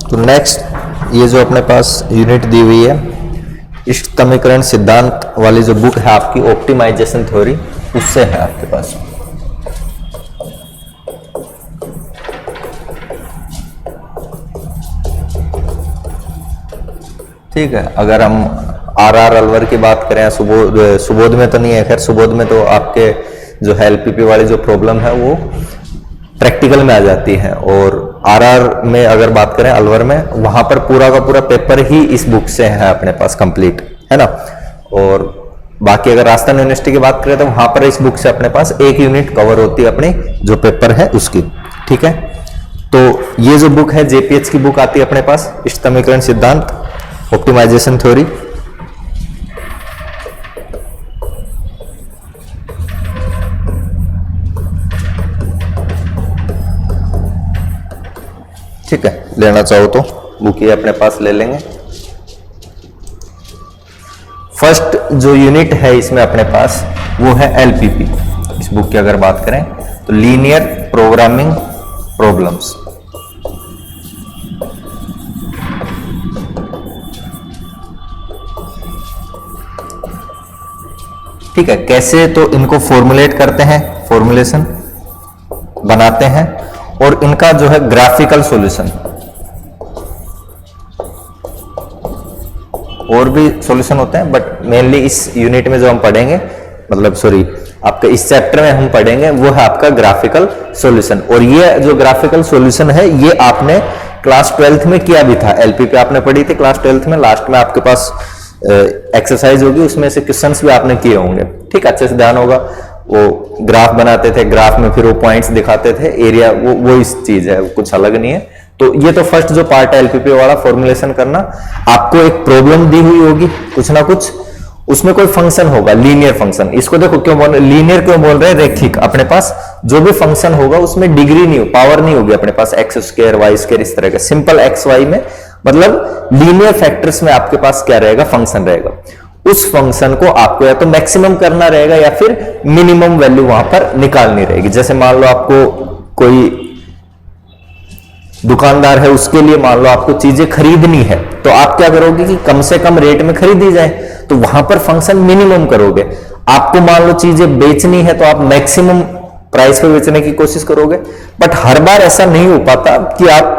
तो नेक्स्ट ये जो अपने पास यूनिट दी हुई है, इस समीकरण सिद्धांत वाली जो बुक है आपकी ऑप्टिमाइजेशन थ्योरी, उससे है आपके पास। ठीक है, अगर हम आरआर अलवर की बात करें, सुबोध में तो नहीं है, खैर सुबोध में तो आपके जो है एलपीपी वाली जो प्रॉब्लम है वो प्रैक्टिकल में आ जाती है, और आरआर में अगर बात करें अलवर में, वहां पर पूरा का पूरा पेपर ही इस बुक से है अपने पास कंप्लीट, है ना। और बाकी अगर राजस्थान यूनिवर्सिटी की बात करें तो वहां पर इस बुक से अपने पास एक यूनिट कवर होती है अपनी जो पेपर है उसकी। ठीक है, तो ये जो बुक है जेपीएच की बुक आती है अपने पास, इष्ट समीकरण सिद्धांत ऑप्टिमाइजेशन थ्योरी। ठीक है, लेना चाहो तो बुक ये अपने पास ले लेंगे। फर्स्ट जो यूनिट है इसमें अपने पास वो है एलपीपी। इस बुक की अगर बात करें तो लीनियर प्रोग्रामिंग प्रॉब्लम्स। ठीक है, कैसे तो इनको फॉर्मुलेट करते हैं, फॉर्मुलेशन बनाते हैं, और इनका जो है ग्राफिकल सॉल्यूशन, और भी सॉल्यूशन होते हैं, बट मेनली इस यूनिट में जो हम पढ़ेंगे, मतलब सॉरी आपके इस चैप्टर में हम पढ़ेंगे वो है आपका ग्राफिकल सॉल्यूशन। और ये जो ग्राफिकल सॉल्यूशन है ये आपने क्लास 12th में किया भी था, एलपीपी आपने पढ़ी थी क्लास 12th में, लास्ट में आपके पास एक्सरसाइज होगी, उसमें से क्वेश्चंस भी आपने किए होंगे। ठीक, अच्छे से ध्यान होगा। वो ग्राफ बनाते थे, ग्राफ में फिर वो पॉइंट्स दिखाते थे, एरिया, वो इस चीज है, कुछ अलग नहीं है। तो ये तो फर्स्ट जो पार्ट है एलपीपी वाला, फॉर्मुलेशन करना। आपको एक प्रॉब्लम दी हुई होगी कुछ ना कुछ, उसमें कोई फंक्शन होगा, लीनियर फंक्शन। इसको देखो क्यों बोल रहे लीनियर, क्यों बोल रहे हैं, रेखिक। अपने पास जो भी फंक्शन होगा उसमें डिग्री नहीं, पावर नहीं होगी अपने पास, एक्स स्क्वायर वाई स्क्वायर इस तरह का, सिंपल एक्स वाई में, मतलब लीनियर फैक्टर्स में आपके पास क्या रहेगा, फंक्शन रहेगा। उस फंक्शन को आपको या तो मैक्सिमम करना रहेगा या फिर मिनिमम वैल्यू वहां पर निकालनी रहेगी। जैसे मान लो आपको कोई दुकानदार है, उसके लिए मान लो आपको चीजें खरीदनी है, तो आप क्या करोगे कि कम से कम रेट में खरीदी जाए, तो वहां पर फंक्शन मिनिमम करोगे। आपको मान लो चीजें बेचनी है तो आप मैक्सिमम प्राइस पे बेचने की कोशिश करोगे। बट हर बार ऐसा नहीं हो पाता कि आप,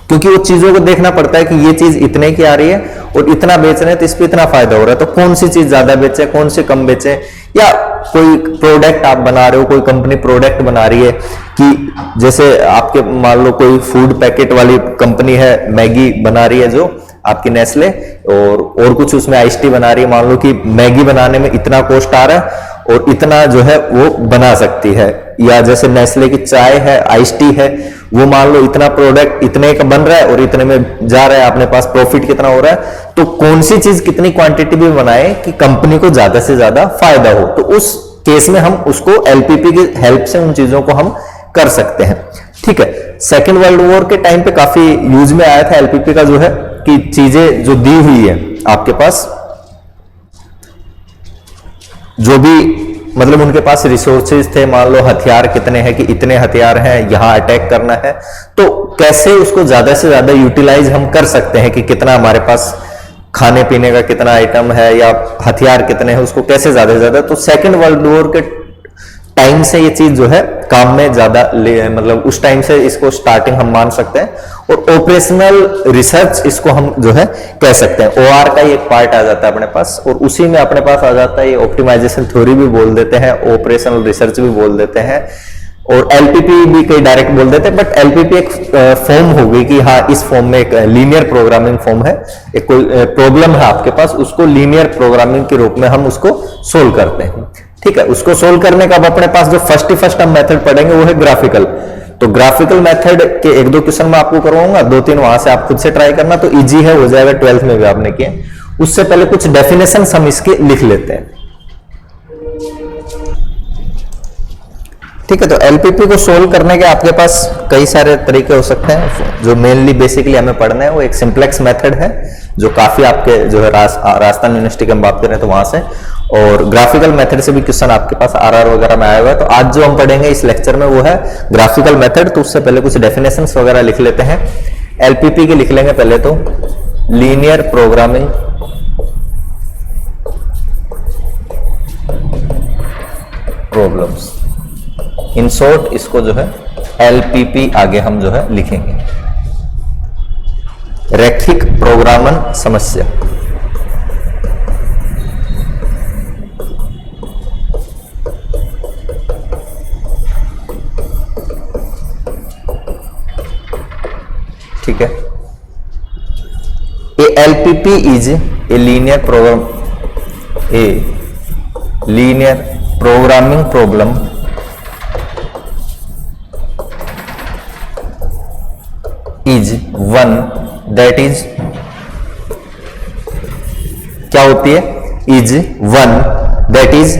क्योंकि वो चीजों को देखना पड़ता है कि ये चीज इतने की आ रही है और इतना बेच रहे हैं तो इस पे इतना फायदा हो रहा है, तो कौन सी चीज ज्यादा बेचे, कौन सी कम बेचे। या कोई प्रोडक्ट आप बना रहे हो, कोई कंपनी प्रोडक्ट बना रही है, कि जैसे आपके मान लो कोई फूड पैकेट वाली कंपनी है, मैगी बना रही है जो आपकी नेस्ले, और कुछ उसमें आइस टी बना रही है। मान लो कि मैगी बनाने में इतना कॉस्ट आ रहा है और इतना जो है वो बना सकती है। या जैसे नेस्ले की चाय है, आइस टी है, वो मान लो इतना प्रोडक्ट इतने का बन रहा है और इतने में जा रहा है, अपने पास प्रॉफिट कितना हो रहा है, तो कौन सी चीज कितनी क्वांटिटी में बनाए कि कंपनी को ज्यादा से ज्यादा फायदा हो, तो उस केस में हम उसको एलपीपी की हेल्प से उन चीजों को हम कर सकते हैं। ठीक है, सेकेंड वर्ल्ड वॉर के टाइम पे काफी यूज में आया था एलपीपी का, जो है कि चीजें जो दी हुई है आपके पास, जो भी मतलब उनके पास रिसोर्सेज थे, मान लो हथियार कितने हैं कि इतने हथियार हैं, यहां अटैक करना है, तो कैसे उसको ज्यादा से ज्यादा यूटिलाइज हम कर सकते हैं, कि कितना हमारे पास खाने पीने का कितना आइटम है या हथियार कितने हैं, उसको कैसे ज्यादा से ज्यादा। तो सेकेंड वर्ल्ड वॉर के टाइम से ये चीज जो है काम में ज्यादा, मतलब उस टाइम से इसको स्टार्टिंग हम मान सकते हैं, और ऑपरेशनल रिसर्च इसको हम जो है कह सकते हैं। ओआर का एक पार्ट आ जाता है अपने पास, और उसी में अपने पास आ जाता है ये ऑप्टिमाइजेशन थ्योरी भी बोल देते हैं, ऑपरेशनल रिसर्च भी बोल देते हैं, और एलपीपी भी कई डायरेक्ट बोल देते हैं। बट एलपीपी एक फॉर्म हो गई कि हाँ, इस फॉर्म में एक लीनियर प्रोग्रामिंग फॉर्म है, एक कोई प्रॉब्लम है आपके पास, उसको लीनियर प्रोग्रामिंग के रूप में हम उसको सोल्व करते हैं। ठीक है, उसको सोल्व करने का अब अपने पास जो फर्स्ट हम मेथड पढ़ेंगे वो है ग्राफिकल। तो ग्राफिकल मेथड के एक दो क्वेश्चन मैं आपको करवाऊंगा, दो तीन वहां से आप खुद से ट्राई करना, तो इजी है, हो जाएगा, 12th में भी आपने किए। उससे पहले कुछ डेफिनेशन हम इसके लिख लेते हैं। ठीक है, तो एलपीपी को सोल्व करने के आपके पास कई सारे तरीके हो सकते हैं। जो मेनली बेसिकली हमें पढ़ना है वो एक सिंप्लेक्स मेथड है, जो काफी आपके जो है राजस्थान यूनिवर्सिटी की हम बात करें तो वहां से, और ग्राफिकल मेथड से भी क्वेश्चन आपके पास आरआर वगैरह में आया हुआ है। तो आज जो हम पढ़ेंगे इस लेक्चर में वो है ग्राफिकल मेथड। तो उससे पहले कुछ डेफिनेशंस वगैरह लिख लेते हैं। एलपीपी के लिख लेंगे पहले तो, linear programming problems, in short इसको जो है एलपीपी आगे हम जो है लिखेंगे, रैखिक प्रोग्रामन समस्या। ठीक है, a LPP is a linear programming problem is one that is, क्या होती है, is one that is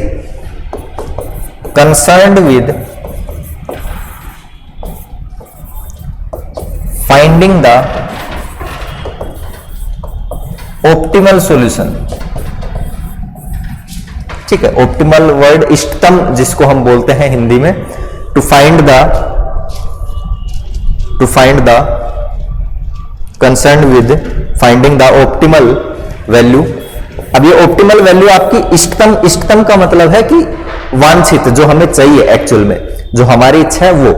concerned with finding the optimal solution. ठीक है, ऑप्टिमल वर्ड इष्टतम जिसको हम बोलते हैं हिंदी में, to find the concern with finding the optimal value. अब ये ऑप्टिमल वैल्यू आपकी इष्टतम का मतलब है कि वांछित, जो हमें चाहिए एक्चुअल में, जो हमारी इच्छा है वो,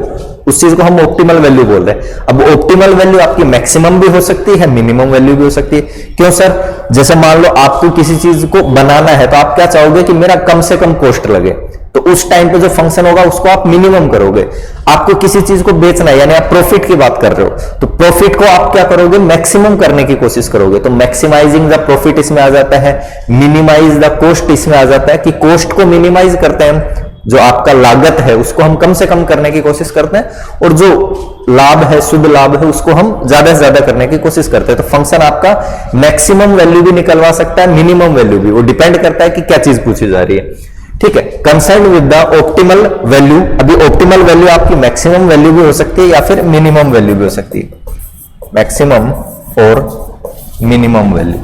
उस चीज को हम ऑप्टिमल वैल्यू बोल रहे हैं। अब ऑप्टिमल वैल्यू आपकी मैक्सिमम भी हो सकती है, मिनिमम वैल्यू भी हो सकती है। क्यों सर? जैसे मान लो आपको किसी चीज को बनाना है तो आप क्या चाहोगे कि मेरा कम से कम कॉस्ट लगे, तो उस टाइम पे जो फंक्शन होगा उसको आप मिनिमम करोगे। आपको किसी चीज को बेचना है, यानी आप प्रॉफिट की बात कर रहे हो, तो प्रॉफिट को आप क्या करोगे, मैक्सिमम करने की कोशिश करोगे। तो मैक्सिमाइजिंग द प्रॉफिट इसमें आ जाता है, मिनिमाइज द कॉस्ट इसमें आ जाता है कि कॉस्ट को मिनिमाइज करते हैं, जो आपका लागत है उसको हम कम से कम करने की कोशिश करते हैं, और जो लाभ है, शुद्ध लाभ है, उसको हम ज्यादा से ज्यादा करने की कोशिश करते हैं। तो फंक्शन आपका मैक्सिमम वैल्यू भी निकलवा सकता है, मिनिमम वैल्यू भी, वो डिपेंड करता है कि क्या चीज पूछी जा रही है। ठीक है, concern with the optimal value. अभी ऑप्टिमल वैल्यू आपकी मैक्सिमम वैल्यू भी हो सकती है या फिर मिनिमम वैल्यू भी हो सकती है, मैक्सिमम और मिनिमम वैल्यू,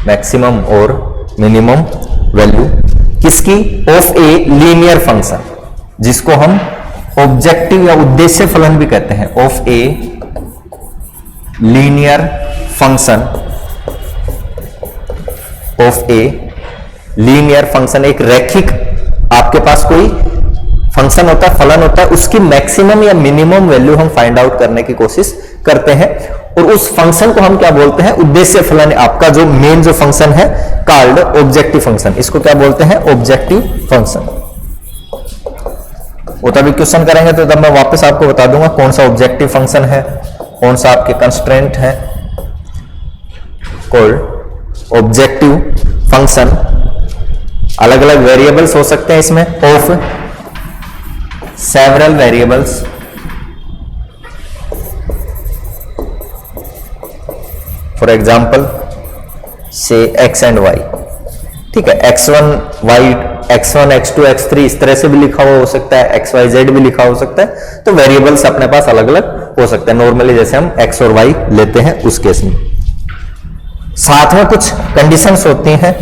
मैक्सिमम और मिनिमम वैल्यू किसकी, ऑफ ए लीनियर फंक्शन, जिसको हम ऑब्जेक्टिव या उद्देश्य फलन भी कहते हैं, of a linear function, of a linear function, एक रैखिक आपके पास कोई फंक्शन होता है, फलन होता है, उसकी मैक्सिमम या मिनिमम वैल्यू हम फाइंड आउट करने की कोशिश करते हैं, और उस फंक्शन को हम क्या बोलते हैं, उद्देश्य फलन। आपका जो मेन जो फंक्शन है कॉल्ड ऑब्जेक्टिव फंक्शन, इसको क्या बोलते हैं, ऑब्जेक्टिव फंक्शन। वो तभी क्वेश्चन करेंगे तो तब मैं वापस आपको बता दूंगा कौन सा ऑब्जेक्टिव फंक्शन है, कौन सा आपके कंस्ट्रेंट है, कॉल्ड ऑब्जेक्टिव फंक्शन। अलग अलग वेरिएबल्स हो सकते हैं इसमें, of several variables, for example से x एंड y। ठीक है, x1 y, x1 x2 x3 इस तरह से भी लिखा हुआ हो सकता है, x y z भी लिखा हो सकता है। तो वेरिएबल्स अपने पास अलग अलग हो सकते हैं, नॉर्मली जैसे हम x और y लेते हैं उस केस में। साथ में कुछ कंडीशंस होती हैं,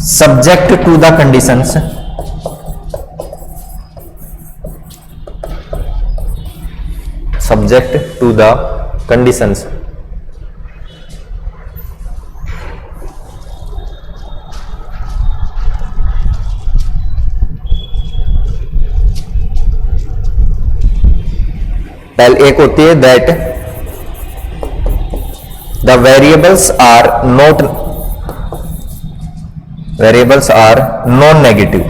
subject to the conditions, subject to the conditions. पहले एक होती है that the variables are non negative.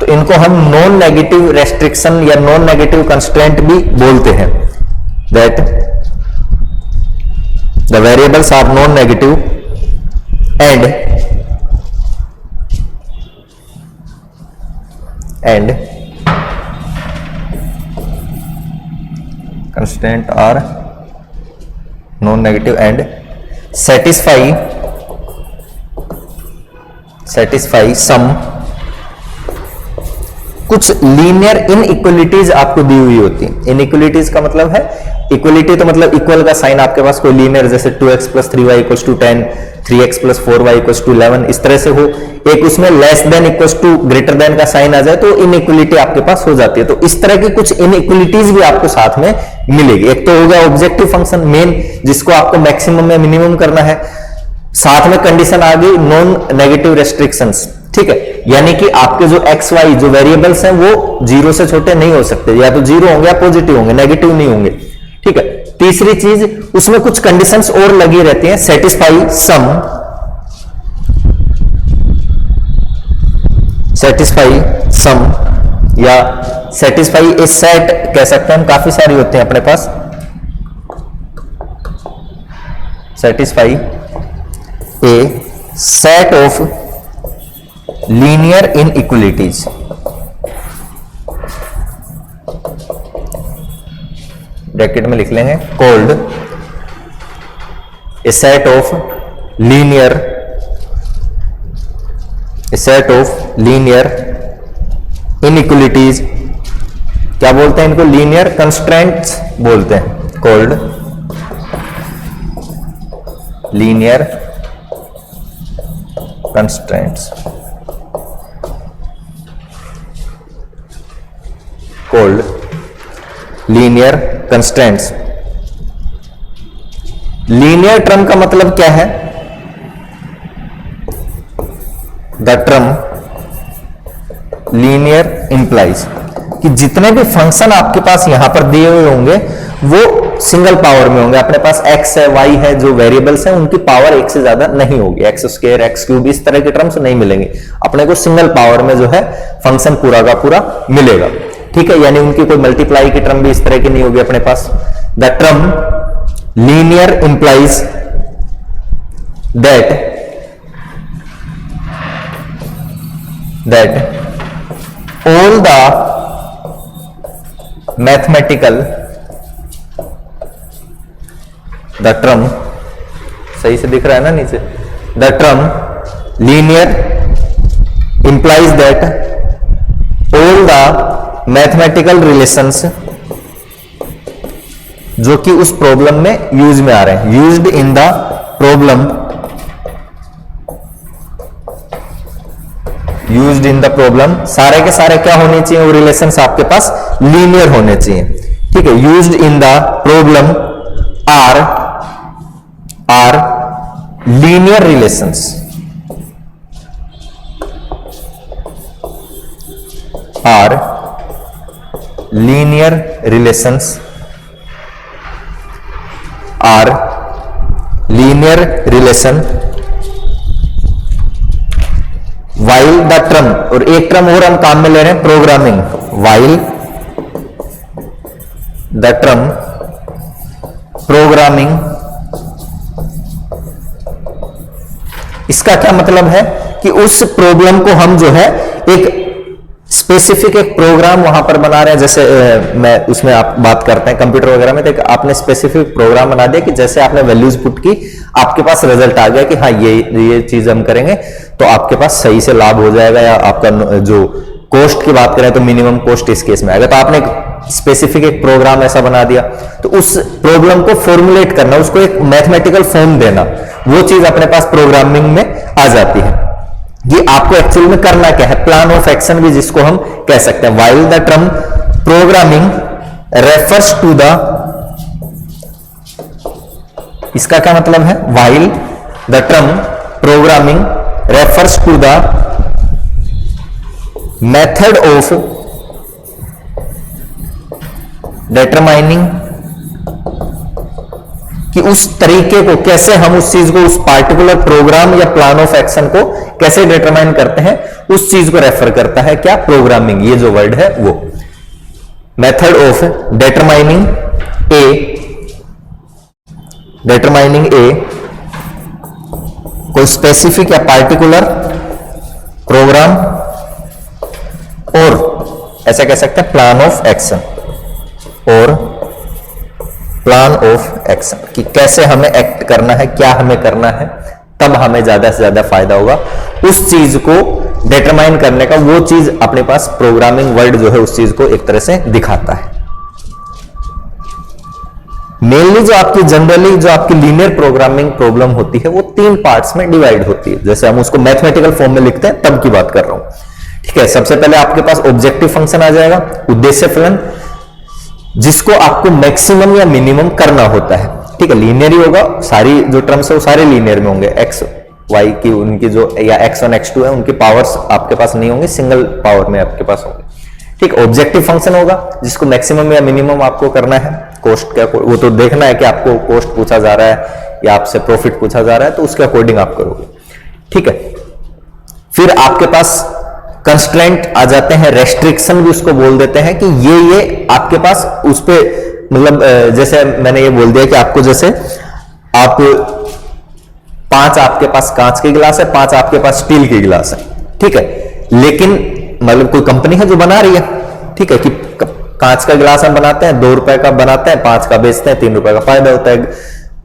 तो इनको हम नॉन नेगेटिव रेस्ट्रिक्शन या नॉन नेगेटिव कंस्ट्रेंट भी बोलते हैं, that the variables are non negative and constraint are non-negative and satisfy some कुछ लीनियर इनइक्वलिटीज आपको दी हुई होती है। इनइक्वलिटीज का मतलब है, इक्वलिटी तो मतलब इक्वल का साइन आपके पास कोई लीनियर, जैसे 2x + 3y = 10, 3x + 4y = 11, इस तरह से हो। एक उसमें less than equal to greater than का साइन आ जाए तो इनइक्वलिटी आपके पास हो जाती है। तो इस तरह की कुछ इनइक्वलिटीज भी आपको साथ में मिलेगी। एक तो हो गया ऑब्जेक्टिव फंक्शन मेन, जिसको आपको मैक्सिमम में मिनिमम करना है। साथ में कंडीशन आ गई नॉन नेगेटिव रेस्ट्रिक्शंस, ठीक है, यानी कि आपके जो एक्स वाई जो वेरिएबल्स हैं वो 0 से छोटे नहीं हो सकते, या तो 0 होंगे या पॉजिटिव होंगे, नेगेटिव नहीं होंगे, ठीक है। तीसरी चीज, उसमें कुछ कंडीशंस और लगी रहती हैं, सेटिस्फाई सम या सेटिस्फाई ए सेट कह सकते हैं हम, काफी सारी होते हैं अपने पास। Satisfy a set of linear inequalities, bracket में लिख लेंगे, called a set of linear inequalities. क्या बोलते हैं इनको? लीनियर कंस्ट्रेंट्स बोलते हैं, called linear constraints, called linear constraints. Linear term का मतलब क्या है? द टर्म लीनियर इंप्लाइज कि जितने भी फंक्शन आपके पास यहां पर दिए हुए होंगे वो सिंगल पावर में होंगे। अपने पास x है, y है, जो वेरिएबल्स हैं उनकी पावर एक से ज्यादा नहीं होगी, x², x³ इस तरह के टर्म्स नहीं मिलेंगे अपने को। सिंगल पावर में जो है फंक्शन पूरा का पूरा मिलेगा, ठीक है, यानी उनकी कोई मल्टीप्लाई की टर्म भी इस तरह की नहीं होगी अपने पास। The term linear implies that all the mathematical, the term, सही से दिख रहा है ना नीचे, the term linear implies that all the mathematical relations जो कि उस प्रॉब्लम में यूज में आ रहे हैं, used in the problem, used in the problem, सारे के सारे क्या होने चाहिए? वो रिलेशंस आपके पास लीनियर होने चाहिए, ठीक है। Used in the problem are linear relations, are linear relations, are linear relation while the term, और एक टर्म और हम काम में ले रहे हैं, programming, while the term programming. इसका क्या मतलब है कि उस प्रॉब्लम को हम जो है एक स्पेसिफिक एक प्रोग्राम वहां पर बना रहे हैं। जैसे मैं उसमें आप बात करते हैं कंप्यूटर वगैरह में, तो आपने स्पेसिफिक प्रोग्राम बना दिया कि जैसे आपने वैल्यूज पुट की, आपके पास रिजल्ट आ गया कि हाँ ये चीज हम करेंगे तो आपके पास सही से लाभ हो जाएगा, या आपका जो कॉस्ट की बात करें तो मिनिमम कॉस्ट इस केस में आएगा। तो आपने स्पेसिफिक एक प्रोग्राम ऐसा बना दिया, तो उस प्रॉब्लम को फॉर्मुलेट करना, उसको एक मैथमेटिकल फॉर्म देना, वो चीज अपने पास प्रोग्रामिंग में आ जाती है। ये आपको एक्चुअल में करना क्या है? प्लान ऑफ एक्शन भी जिसको हम कह सकते हैं। While the term programming refers to the, इसका क्या मतलब है? While the term programming refers to the method of determining, कि उस तरीके को कैसे हम उस चीज को, उस पार्टिकुलर प्रोग्राम या प्लान ऑफ एक्शन को कैसे डिटरमाइन करते हैं, उस चीज को रेफर करता है क्या? प्रोग्रामिंग, ये जो वर्ड है वो। मेथड ऑफ डिटरमाइनिंग ए कोई स्पेसिफिक या पार्टिकुलर प्रोग्राम, और ऐसा कह सकते हैं प्लान ऑफ एक्शन, और प्लान ऑफ एक्शन कि कैसे हमें एक्ट करना है, क्या हमें करना है, तब हमें ज्यादा से ज्यादा फायदा होगा। उस चीज को डिटरमाइन करने का, वो चीज अपने पास प्रोग्रामिंग वर्ड जो है उस चीज को एक तरह से दिखाता है। मेनली जो आपकी जनरली जो आपकी लीनियर प्रोग्रामिंग प्रॉब्लम होती है वो 3 पार्ट्स में डिवाइड होती है, जैसे हम उसको मैथमेटिकल फॉर्म में लिखते हैं तब की बात कर रहा हूं। ठीक है, सबसे पहले आपके पास ऑब्जेक्टिव फंक्शन आ जाएगा, उद्देश्य फलन, जिसको आपको मैक्सिमम या मिनिमम करना होता है। ठीक है, लीनियर ही होगा, सारी जो टर्म्स है वो सारे लीनियर में होंगे। एक्स वाई की उनकी जो या x1 x2 है उनकी पावर्स आपके पास नहीं होंगी, सिंगल पावर में आपके पास होंगे। ठीक, ऑब्जेक्टिव फंक्शन होगा जिसको मैक्सिमम या मिनिमम आपको करना है। कॉस्ट क्या, वो तो देखना है कि आपको कॉस्ट पूछा जा रहा है या आपसे प्रॉफिट पूछा जा रहा है, तो उसके अकॉर्डिंग आप करोगे। ठीक है, फिर आपके पास कंस्ट्रेंट आ जाते हैं, रेस्ट्रिक्शन भी उसको बोल देते हैं कि ये आपके पास उस पे मतलब जैसे मैंने ये बोल दिया कि आपको जैसे आप 5 आपके पास कांच के गिलास है, 5 आपके पास स्टील के गिलास है। ठीक है, लेकिन मतलब कोई कंपनी है जो बना रही है, ठीक है, कि कांच का गिलास हम बनाते हैं 2 रुपए का बनाते हैं, 5 का बेचते हैं, 3 रुपए का फायदा होता है।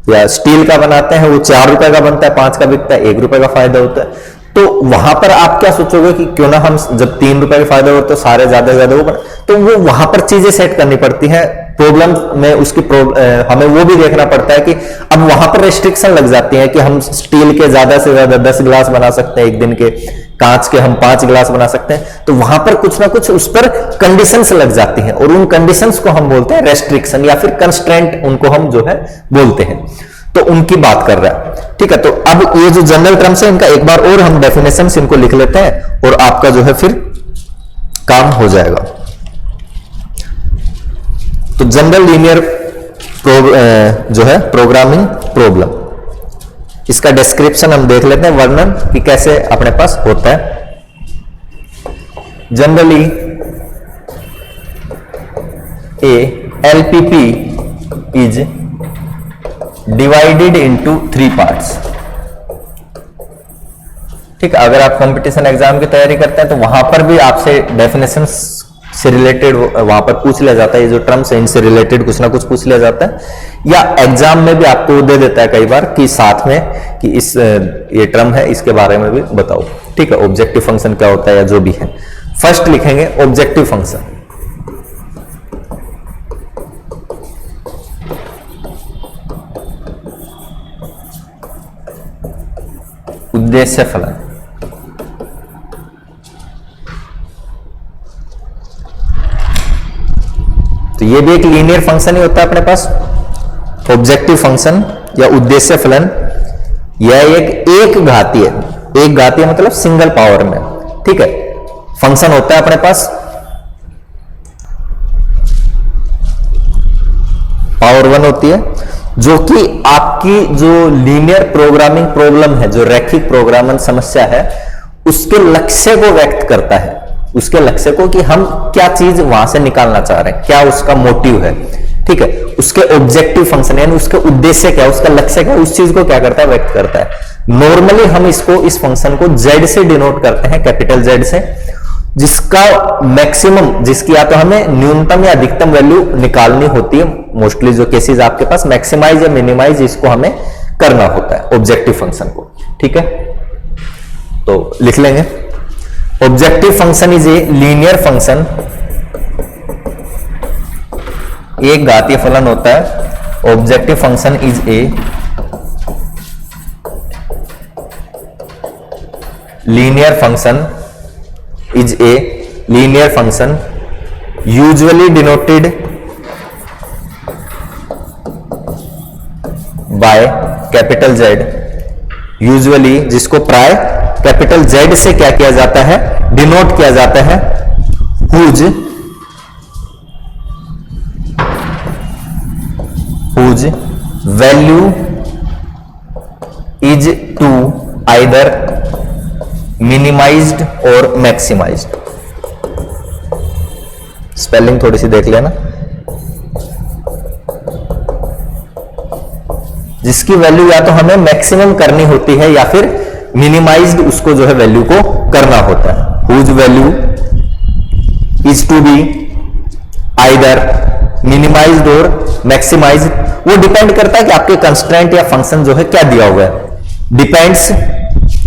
या स्टील का बनाते हैं वो 4 रुपए का बनता है, 5 का बिकता है, 1 रुपए का फायदा होता है। तो वहां पर आप क्या सोचोगे कि क्यों ना हम जब 3 रुपए का फायदा हो तो सारे ज्यादा ज्यादा वो, तो वो वहां पर चीजें सेट करनी पड़ती है प्रॉब्लम में उसकी हमें वो भी देखना पड़ता है कि अब वहां पर रेस्ट्रिक्शन लग जाती है कि हम स्टील के ज्यादा से ज्यादा 10 गिलास बना सकते हैं एक दिन के, कांच के हम 5 गिलास बना सकते हैं। तो वहां पर कुछ ना कुछ उस पर कंडीशंस लग जाती हैं और उन कंडीशंस को हम बोलते हैं रेस्ट्रिक्शन या फिर कंस्ट्रेंट, उनको हम जो है बोलते हैं। तो उनकी बात कर रहा है। ठीक है, तो अब ये जो जनरल टर्म्स है इनका एक बार और हम डेफिनेशंस इनको लिख लेते हैं और आपका जो है फिर काम हो जाएगा। तो जनरल लीनियर जो है प्रोग्रामिंग प्रॉब्लम, इसका डिस्क्रिप्शन हम देख लेते हैं, वर्णन कि कैसे अपने पास होता है। Generally A LPP is divided into 3 parts. ठीक है, अगर आप कंपटीशन एग्जाम की तैयारी करते हैं तो वहां पर भी आपसे डेफिनेशन से रिलेटेड वहां पर पूछ लिया जाता है, ये जो टर्म्स है इनसे रिलेटेड कुछ ना कुछ पूछ लिया जाता है, या एग्जाम में भी आपको दे देता है कई बार कि साथ में कि इस ये टर्म है इसके बारे में भी बताओ। ठीक है, ऑब्जेक्टिव फंक्शन क्या होता है या जो भी है। फर्स्ट लिखेंगे ऑब्जेक्टिव फंक्शन, उद्देश्य फलन। तो ये भी एक लीनियर फंक्शन ही होता है अपने पास, ऑब्जेक्टिव फंक्शन या उद्देश्य फलन। यह एक घातीय, एक घातीय मतलब सिंगल पावर में। ठीक है, फंक्शन होता है अपने पास, पावर 1 होती है, जो कि आपकी जो लीनियर प्रोग्रामिंग प्रॉब्लम है, जो रैखिक प्रोग्रामिंग समस्या है, उसके लक्ष्य को व्यक्त करता है। उसके लक्ष्य को कि हम क्या चीज वहां से निकालना चाह रहे हैं, क्या उसका मोटिव है। ठीक है, उसके ऑब्जेक्टिव फंक्शन यानी उसके उद्देश्य क्या है, उसका लक्ष्य क्या है, उस चीज को क्या करता है, व्यक्त करता है। नॉर्मली हम इसको, इस फंक्शन को Z से डिनोट करते हैं, कैपिटल Z से, जिसका मैक्सिमम, जिसकी या तो हमें न्यूनतम या अधिकतम वैल्यू निकालनी होती है। मोस्टली जो केसेस आपके पास मैक्सिमाइज या मिनिमाइज इसको हमें करना होता है ऑब्जेक्टिव फंक्शन को। ठीक है, तो लिख लेंगे objective function is a linear function, एक घातीय फलन होता है। Objective function is a linear function, is a linear function usually denoted by capital Z, usually जिसको प्राय कैपिटल Z से क्या किया जाता है, डिनोट किया जाता है, whose value is to either minimised और मैक्सिमाइज्ड। स्पेलिंग थोड़ी सी देख लेना, जिसकी वैल्यू या तो हमें मैक्सिमम करनी होती है या फिर मिनिमाइज्ड उसको जो है वैल्यू को करना होता है। Whose value is to be either minimised और मैक्सिमाइज्ड। वो डिपेंड करता है कि आपके कंस्ट्रेंट या फंक्शन जो है क्या दिया हुआ है। डिपेंड्स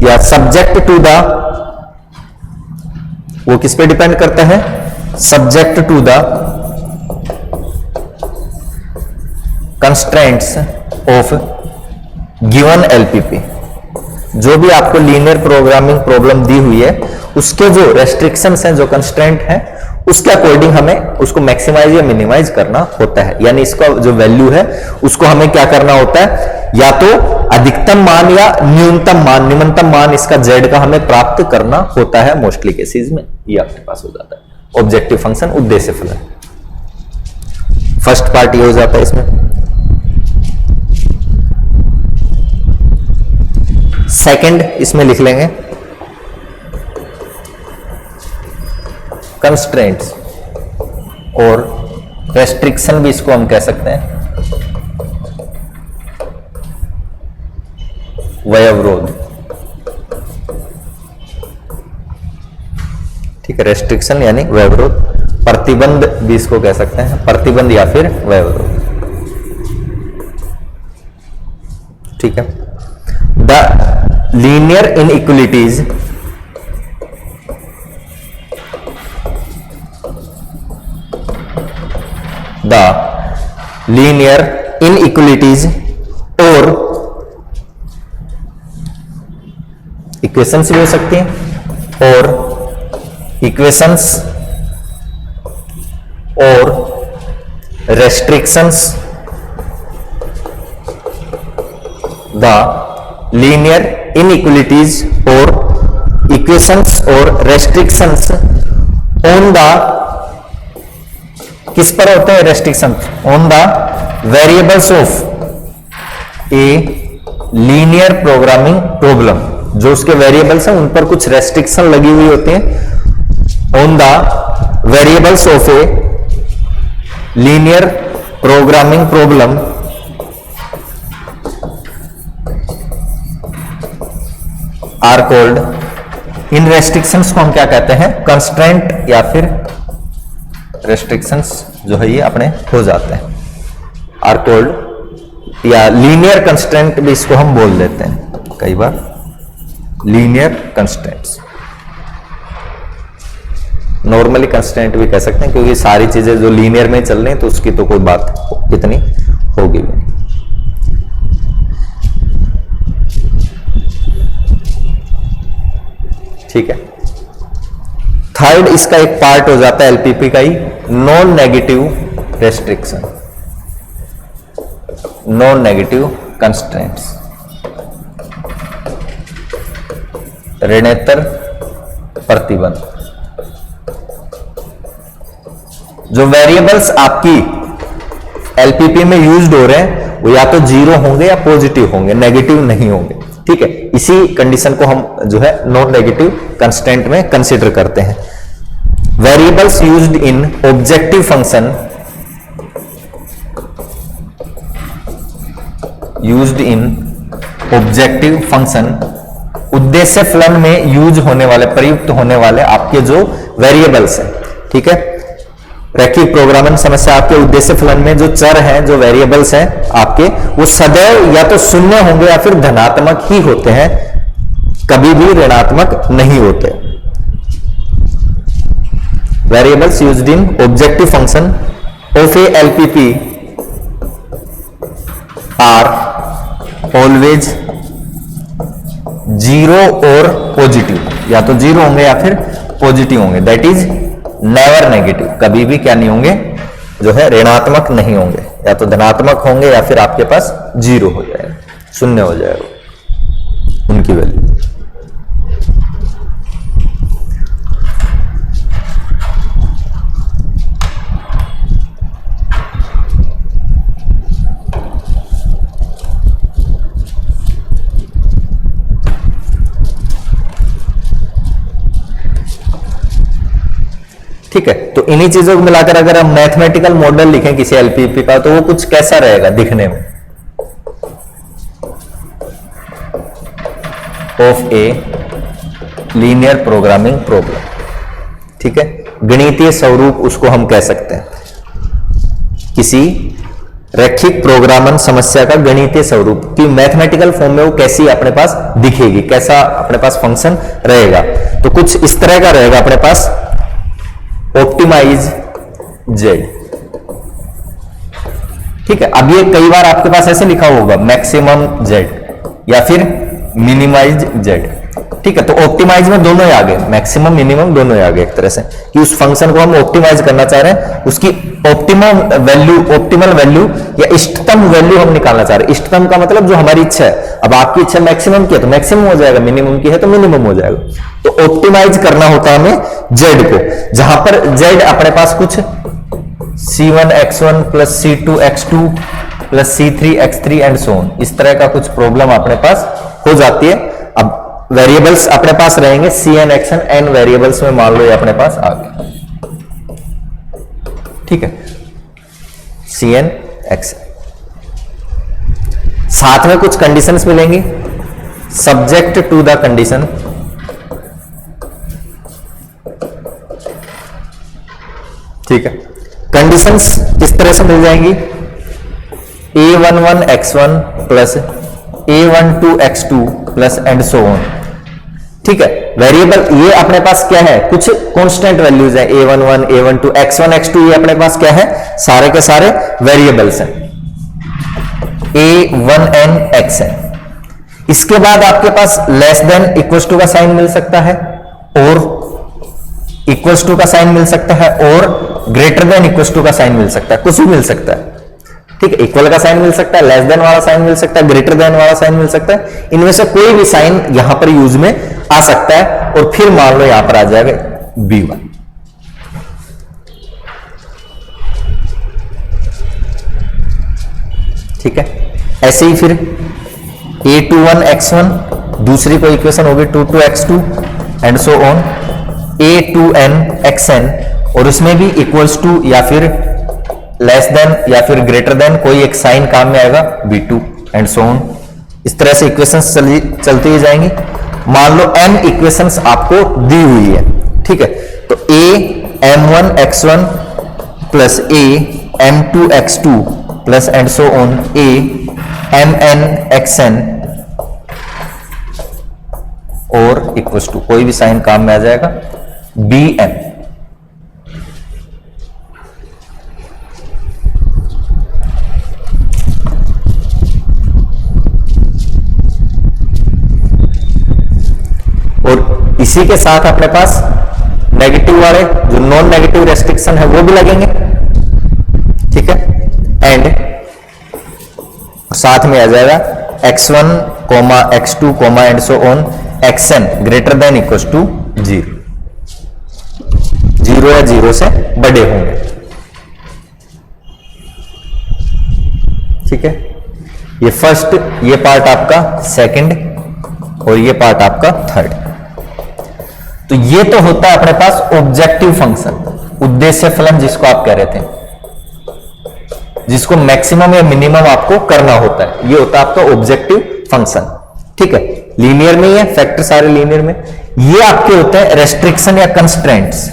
या सब्जेक्ट टू द वो किस पे डिपेंड करता है? Subject to the constraints of given LPP. जो भी आपको लीनियर प्रोग्रामिंग प्रॉब्लम दी हुई है उसके जो रेस्ट्रिक्शंस हैं, जो कंस्ट्रेंट हैं, उसके अकॉर्डिंग हमें उसको मैक्सिमाइज या मिनिमाइज करना होता है। यानी इसका जो वैल्यू है उसको हमें क्या करना होता है, या तो अधिकतम मान या न्यूनतम मान, निम्नतम मान इसका z का हमें प्राप्त करना होता है मोस्टली केसेस में। ये आपके पास हो जाता है ऑब्जेक्टिव फंक्शन, उद्देश्य फलन। फर्स्ट पार्ट ये हो जाता है इसमें। सेकंड इसमें लिख लेंगे कंस्ट्रेंट्स और रेस्ट्रिक्शन भी इसको हम कह सकते हैं, वयोवरोध। ठीक है, रेस्ट्रिक्शन यानी वयोवरोध, प्रतिबंध भी इसको कह सकते हैं, प्रतिबंध या फिर वयोवरोध। ठीक है, द लीनियर इनइक्वलिटीज और इक्वेशंस भी हो सकती हैं, और इक्वेशंस और रेस्ट्रिक्शंस, द लीनियर इनइक्वलिटीज और इक्वेशंस और रेस्ट्रिक्शंस ऑन द, किस पर होते हैं restriction? On the variables of a linear programming problem. जो उसके वेरिएबल्स हैं उन पर कुछ रेस्ट्रिक्शन लगी हुई होती हैं। On the variables of a linear programming problem are called, इन रेस्ट्रिक्शंस को हम क्या कहते हैं? कंस्ट्रेंट या फिर रेस्ट्रिक्शंस जो है ये अपने हो जाते हैं, आर कॉल्ड, या लीनियर कंस्ट्रेंट भी इसको हम बोल देते हैं कई बार, लीनियर कंस्ट्रेंट्स। नॉर्मली कंस्ट्रेंट भी कह सकते हैं क्योंकि सारी चीजें जो लीनियर में चल रही हैं तो उसकी तो कोई बात इतनी होगी भी नहीं। ठीक है, थर्ड इसका एक पार्ट हो जाता है एलपीपी का ही, non negative restriction, non negative constraints, ऋणेतर प्रतिबंध। जो वेरिएबल्स आपकी एलपीपी में यूज्ड हो रहे हैं वो या तो जीरो होंगे या पॉजिटिव होंगे, नेगेटिव नहीं होंगे। ठीक है, इसी कंडीशन को हम जो है नॉन नेगेटिव कंस्ट्रेंट में कंसीडर करते हैं। Variables used in objective function, used in objective function, उद्देश्य फलन में यूज होने वाले, प्रयुक्त होने वाले आपके जो वेरिएबल्स हैं। ठीक है, रैखिक प्रोग्रामिंग समस्या आपके उद्देश्य फलन में जो चर हैं, जो वेरिएबल्स हैं आपके, वो सदैव या तो शून्य होंगे या फिर धनात्मक ही होते हैं, कभी भी ऋणात्मक नहीं होते। Variables used in objective function of a LPP are always zero और पॉजिटिव, या तो जीरो होंगे या फिर पॉजिटिव होंगे, दैट इज नेवर नेगेटिव, कभी भी क्या नहीं होंगे, जो है ऋणात्मक नहीं होंगे, या तो धनात्मक होंगे या फिर आपके पास जीरो हो जाएगा, शून्य हो जाएगा उनकी वैल्यू। ठीक है, तो इन्हीं चीजों को मिलाकर अगर हम मैथमेटिकल मॉडल लिखें किसी एलपीपी का, तो वो कुछ कैसा रहेगा दिखने में? Of a linear programming problem. ठीक है, गणितीय स्वरूप उसको हम कह सकते हैं किसी रैखिक प्रोग्रामन समस्या का गणितीय स्वरूप कि मैथमेटिकल फॉर्म में वो कैसी अपने पास दिखेगी, कैसा अपने पास फंक्शन रहेगा। तो कुछ इस तरह का रहेगा अपने पास ऑप्टिमाइज जेड। ठीक है, अब ये कई बार आपके पास ऐसे लिखा होगा मैक्सिमम जेड या फिर मिनिमाइज जेड। ठीक है, तो ऑप्टिमाइज में दोनों ही आ गए, मैक्सिमम मिनिमम दोनों ही आ गए एक तरह से कि उस फंक्शन को हम ऑप्टिमाइज करना चाह रहे हैं, उसकी ऑप्टिमल वैल्यू या इष्टतम वैल्यू हम निकालना चाह रहे हैं। इष्टतम का मतलब जो हमारी इच्छा है, अब आपकी इच्छा मैक्सिमम की है तो मैक्सिमम हो जाएगा, मिनिमम की है तो मिनिमम हो जाएगा। तो ऑप्टिमाइज करना होता है हमें जेड को, जहां पर जेड अपने पास कुछ c1 x1 plus c2 x2 plus c3 x3 and so on, इस तरह का कुछ प्रॉब्लम अपने पास हो जाती है। अब वेरिएबल्स अपने पास रहेंगे cn xn, n वेरिएबल्स में मान लो ये अपने पास आ गए। ठीक है, cn xn, साथ में कुछ कंडीशंस मिलेंगी सब्जेक्ट टू द कंडीशन। ठीक है, कंडीशंस इस तरह से मिल जाएंगी a11 x1 plus a12 x2 plus and so on. ठीक है, वेरिएबल ये अपने पास क्या है, कुछ कांस्टेंट वैल्यूज है a11 a12 x1 x2, ये अपने पास क्या है, सारे के सारे वेरिएबल्स हैं a1n xn। इसके बाद आपके पास लेस देन इक्वल्स टू का साइन मिल सकता है और इक्वल्स टू का साइन मिल सकता है और ग्रेटर देन इक्वल्स टू का साइन मिल सकता है, कुछ भी मिल सकता है। ठीक है, इक्वल का साइन मिल सकता है, लेस देन वाला साइन मिल सकता है, ग्रेटर देन वाला साइन मिल सकता है, इनमें से कोई भी साइन यहां पर यूज में आ सकता है। और फिर मान लो यहां पर आ जाएगा b1। ठीक है, ऐसे ही फिर a21 x1, दूसरी कोई इक्वेशन होगी 22 x2 and so on a2n xn, और उसमें भी इक्वल्स टू या फिर लेस देन या फिर ग्रेटर देन कोई एक साइन काम में आएगा b2 एंड सो ऑन। इस तरह से इक्वेशंस चलती ही जाएंगी। मान लो m इक्वेशंस आपको दी हुई है। ठीक है, तो a m1 x1 plus a m2 x2 plus and so on a mn xn और इक्वल्स टू कोई भी साइन काम में आ जाएगा bm। और इसी के साथ अपने पास नेगेटिव वाले जो नॉन नेगेटिव रेस्ट्रिक्शन है वो भी लगेंगे। ठीक है, एंड साथ में आ जाएगा x1 x2 and so on xn greater than equals to 0, 0 या 0 से बड़े होंगे। ठीक है, ये फर्स्ट, ये पार्ट आपका सेकंड और ये पार्ट आपका थर्ड। तो ये तो होता है अपने पास ऑब्जेक्टिव फंक्शन, उद्देश्य फलन जिसको आप कह रहे थे, जिसको मैक्सिमम या मिनिमम आपको करना होता है, ये होता है आपका ऑब्जेक्टिव फंक्शन। ठीक है, लीनियर में ही है, फैक्टर सारे लीनियर में। ये आपके होते हैं रेस्ट्रिक्शन या कंस्ट्रेंट्स,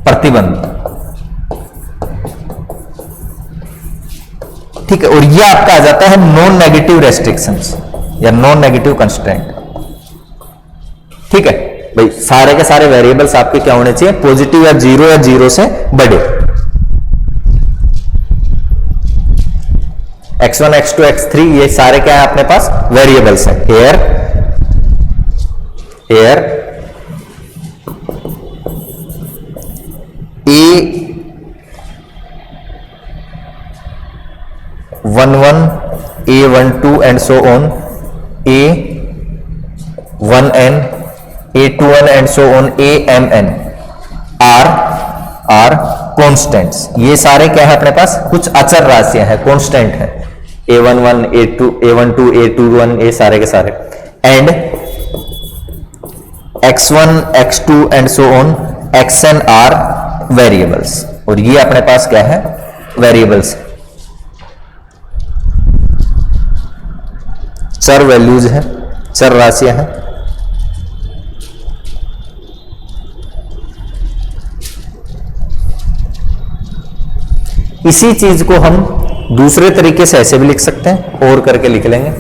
प्रतिबंध। ठीक है, और ये आपका आ जाता है नॉन नेगेटिव रेस्ट्रिक्शंस या नॉन नेगेटिव कंस्ट्रेंट। ठीक है भाई, सारे के सारे वेरिएबल्स आपके क्या होने चाहिए, पॉजिटिव या 0 से बड़े। x1 x2 x3 ये सारे क्या है अपने पास वेरिएबल्स हैं। Here a11 a12 and so on a1n a2n and so on amn are constants. ये सारे क्या है अपने पास, कुछ अचर राशियां हैं, कॉन्स्टेंट है। a11 a12 a21 ये सारे के सारे, and x1 x2 and so on xn are variables. और ये अपने पास क्या है, वेरिएबल्स, चर वैल्यूज है, चर राशियां हैं। इसी चीज को हम दूसरे तरीके से ऐसे भी लिख सकते हैं, और करके लिख लेंगे।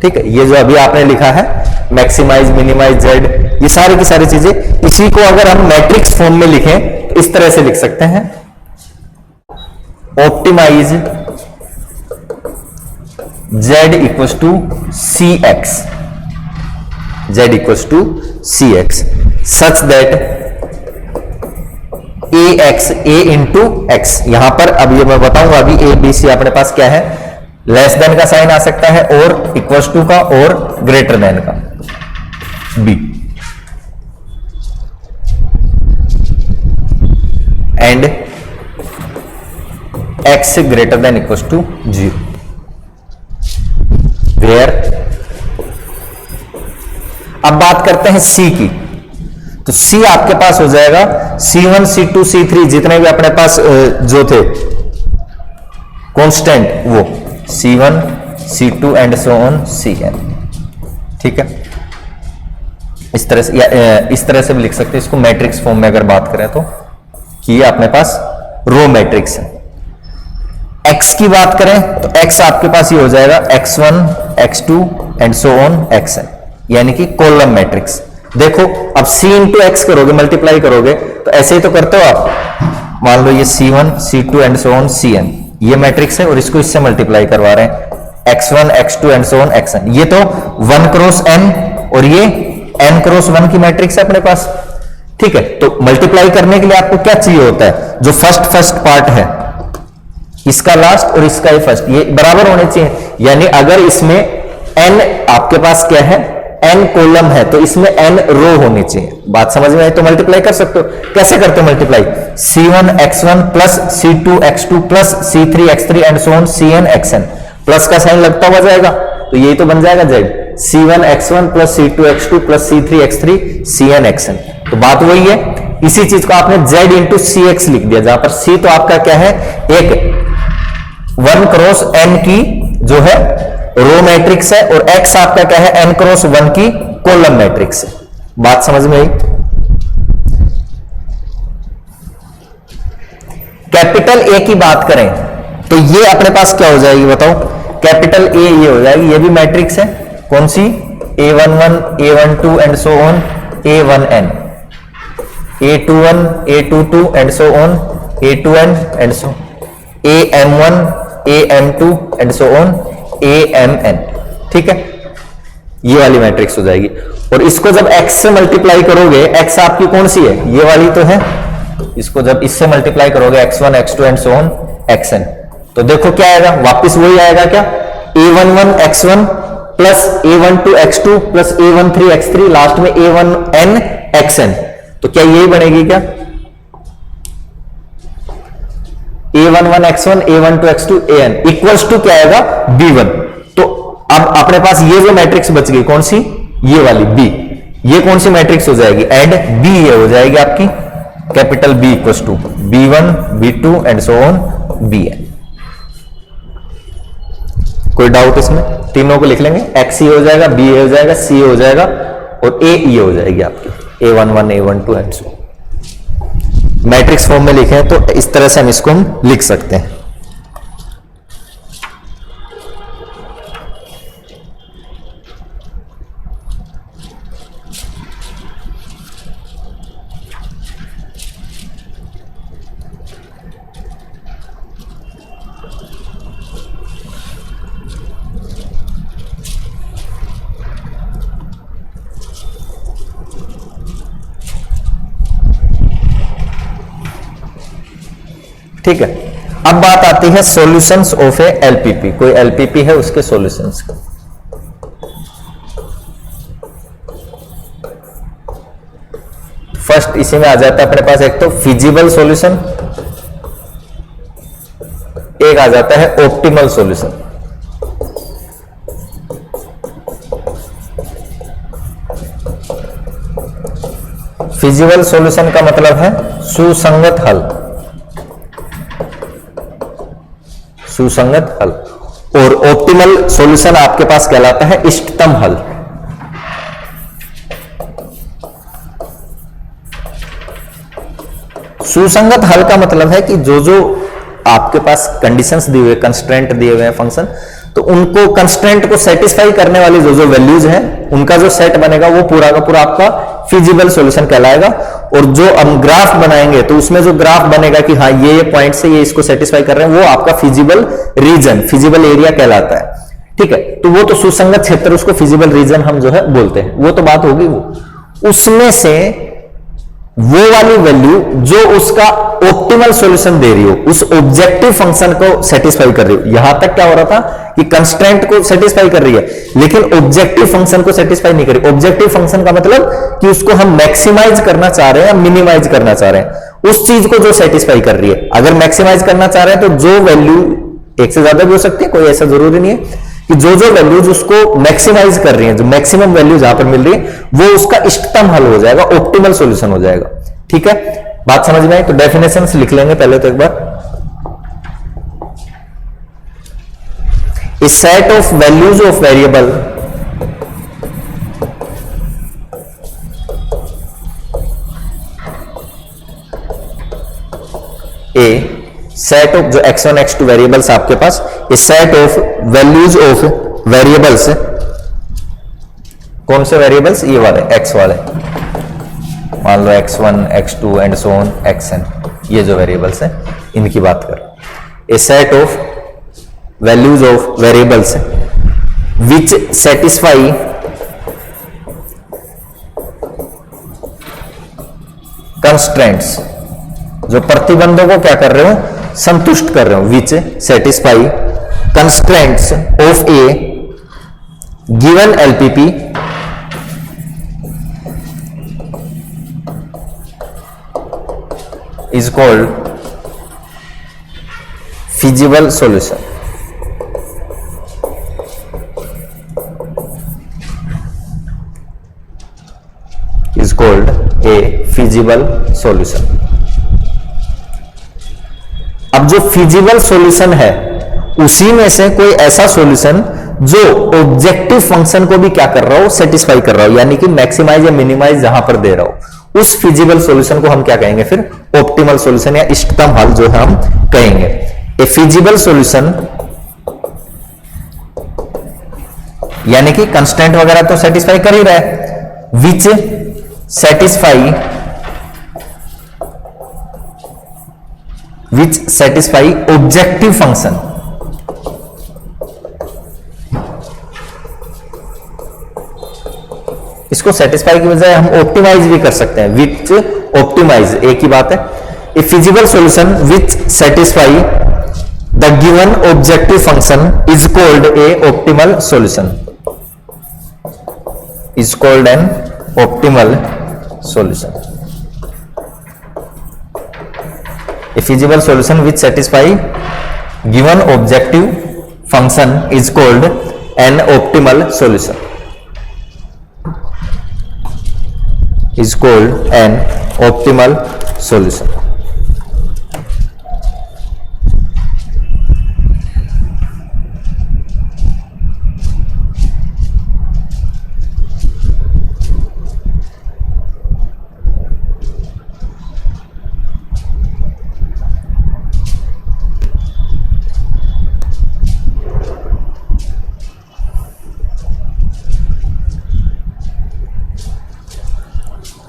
ठीक है, ये जो अभी आपने लिखा है मैक्सिमाइज, मिनिमाइज, जेड, ये सारी की सारी चीजें, इसी को अगर हम मैट्रिक्स फॉर्म में लिखें इस तरह से लिख सकते हैं, optimise z equals to C X, z equals to C X, such that A X, A into X, यहां पर अब ये मैं बताऊंगा अभी ए बी सी अपने पास क्या है, लेस देन का साइन आ सकता है और इक्वल्स टू का और ग्रेटर देन का B, and X greater than equals to 0, where. अब बात करते हैं सी की, तो सी आपके पास हो जाएगा C1 C2 C3 जितने भी अपने पास जो थे कांस्टेंट, वो C1 C2 and so on Cn। ठीक है, इस तरह से, या इस तरह से भी लिख सकते हैं इसको मैट्रिक्स फॉर्म में अगर बात करें तो, कि ये अपने पास रो मैट्रिक्स है। x की बात करें तो x आपके पास ये हो जाएगा x1 x2 and so on xn, यानी कि कॉलम मैट्रिक्स। देखो अब c इंटू एक्स करोगे, मल्टीप्लाई करोगे, तो ऐसे ही तो करते हो आप। मान लो ये C1 C2 and so on Cn, ये मैट्रिक्स है और इसको इससे मल्टीप्लाई करवा रहे हैं, x1 x2 and so on xn, ये तो 1 क्रॉस n और ये n क्रॉस 1 की मैट्रिक्स है अपने पास। ठीक है, तो मल्टीप्लाई करने के लिए आपको क्या चाहिए होता है, जो फर्स्ट पार्ट है इसका लास्ट और इसका ही फर्स्ट, ये बराबर होने चाहिए, यानी अगर इसमें n आपके पास क्या है, n कॉलम है, तो इसमें n रो होनी चाहिए। बात समझ में आई तो मल्टीप्लाई कर सकते हो। कैसे करते हो multiply, C1 x1 plus C2 x2 plus C3 x3 and so on Cn xn, plus का साइन लगता हुआ जाएगा, तो यही तो बन जाएगा z, C1 x1 plus C2 x2 plus C3 x3 Cn xn। तो बात वही है, इसी चीज को आपने z इंटू सी एक्स लिख दिया, जहां पर c तो आपका क्या है, एक 1 क्रॉस n की जो है रो मैट्रिक्स है, और x आपका क्या है, n क्रॉस 1 की कॉलम मैट्रिक्स है। बात समझ में आई। कैपिटल A की बात करें तो ये अपने पास क्या हो जाएगी बताओ, कैपिटल A ये हो जाएगी, ये भी मैट्रिक्स है, कौन सी, A11 A12 and so on A1n, A21 A22 and so on A2n and so AM1 AM2 and so on AMN। ठीक है, ये वाली मैट्रिक्स हो जाएगी, और इसको जब x से मल्टीप्लाई करोगे, x आपकी कौन सी है, ये वाली तो है, इसको जब इससे मल्टीप्लाई करोगे x1 x2 and so on xn, तो देखो क्या आएगा, वापस वही आएगा क्या, A11 x1 plus A12 x2 plus A13 x3, last में A1n xn, तो क्या यही बनेगी क्या, A11 x1 A12 x2 an equals to क्या आएगा, B1। तो अब अपने पास ये जो मैट्रिक्स बच गई कौन सी, ये वाली B, ये कौन सी मैट्रिक्स हो जाएगी, एंड B ये हो जाएगी आपकी capital B equals to B1 B2 and so on Bn। कोई डाउट इसमें, तीनों को लिख लेंगे, x ये हो जाएगा, B ये हो जाएगा, C ये हो जाएगा, और A ये हो जाएगी आपकी A11 A12 and so. Matrix form में लिखें तो इस तरह से हम इसको हम लिख सकते हैं। ठीक है, अब बात आती है सॉल्यूशंस ऑफ ए एलपीपी। कोई एलपीपी है उसके सॉल्यूशंस का। फर्स्ट इसी में आ जाता है अपने पास, एक तो फिजिबल सॉल्यूशन, एक आ जाता है ऑप्टिमल सॉल्यूशन। फिजिबल सॉल्यूशन का मतलब है सुसंगत हल, सुसंगत हल, और ऑप्टिमल सॉल्यूशन आपके पास कहलाता है इष्टतम हल। सुसंगत हल का मतलब है कि जो जो आपके पास कंडीशंस दिए हुए, कंस्ट्रेंट दिए हुए हैं फंक्शन, तो उनको कंस्ट्रेंट को सेटिस्फाई करने वाली जो जो वैल्यूज हैं उनका जो सेट बनेगा वो पूरा का पूरा आपका फिजिबल सॉल्यूशन कहलाएगा। और जो हम ग्राफ बनाएंगे तो उसमें जो ग्राफ बनेगा कि हाँ ये पॉइंट से ये इसको सेटिस्फाई कर रहे हैं, वो आपका फिजिबल रीजन, फिजिबल एरिया कहलाता है। ठीक है, तो वो तो सुसंगत क्षेत्र, उसको फिजिबल रीजन हम जो है बोलते हैं, वो तो बात होगी। वो उसमें से वो वाली वैल्यू जो उसका ऑप्टिमल सॉल्यूशन दे रही हो, उस ऑब्जेक्टिव फंक्शन को सेटिस्फाई कर रही हो। यहां तक क्या हो रहा था कि कंस्ट्रेंट को सेटिस्फाई कर रही है, लेकिन ऑब्जेक्टिव फंक्शन को सेटिस्फाई नहीं कर रही। ऑब्जेक्टिव फंक्शन का मतलब कि उसको हम मैक्सिमाइज करना चाह रहे हैं या मिनिमाइज करना चाह रहे हैं, उस चीज को जो सेटिस्फाई कर रही है। अगर मैक्सिमाइज करना चाह रहे हैं तो जो वैल्यू, एक से ज्यादा भी हो सकती है, कोई ऐसा जरूरी नहीं है, कि जो जो वैल्यूज उसको मैक्सिमाइज कर रही हैं, जो मैक्सिमम वैल्यू जहां पर मिल रही है, वो उसका इष्टतम हल हो जाएगा, ऑप्टिमल सॉल्यूशन हो जाएगा। ठीक है, बात समझ में आई? तो डेफिनेशंस लिख लेंगे पहले तो एक बार। A set of values of variable a set of, जो x1 x2 वेरिएबल्स आपके पास, a set of values of variables, कौन से वेरिएबल्स? ये वाले x वाले, मान लो x1 x2 and so on xn, ये जो वेरिएबल्स हैं इनकी बात कर। A set of values of variables which satisfy constraints, जो प्रतिबंधों को क्या कर रहे हो? संतुष्ट कर रहे हो। विच satisfy constraints of A given LPP is called feasible solution. Is called A feasible solution. अब जो फिजिबल सॉल्यूशन है उसी में से कोई ऐसा सॉल्यूशन जो ऑब्जेक्टिव फंक्शन को भी क्या कर रहा हो? सेटिस्फाई कर रहा हो, यानी कि मैक्सिमाइज या मिनिमाइज जहां पर दे रहा हो, उस फिजिबल सॉल्यूशन को हम क्या कहेंगे फिर? ऑप्टिमल सॉल्यूशन या इष्टतम हल जो है हम कहेंगे। ए फिजिबल सॉल्यूशन यानी कि कंस्टेंट वगैरह तो सेटिस्फाई कर ही रहा है, विच सेटिस्फाई ऑब्जेक्टिव फंक्शन, इसको सेटिस्फाई की बजाय हम ऑप्टिमाइज भी कर सकते हैं, विच ऑप्टिमाइज, एक ही बात है। A feasible solution which satisfy the given objective function is called a optimal solution, is called an optimal solution. A feasible solution which satisfy given objective function is called an optimal solution. Is called an optimal solution.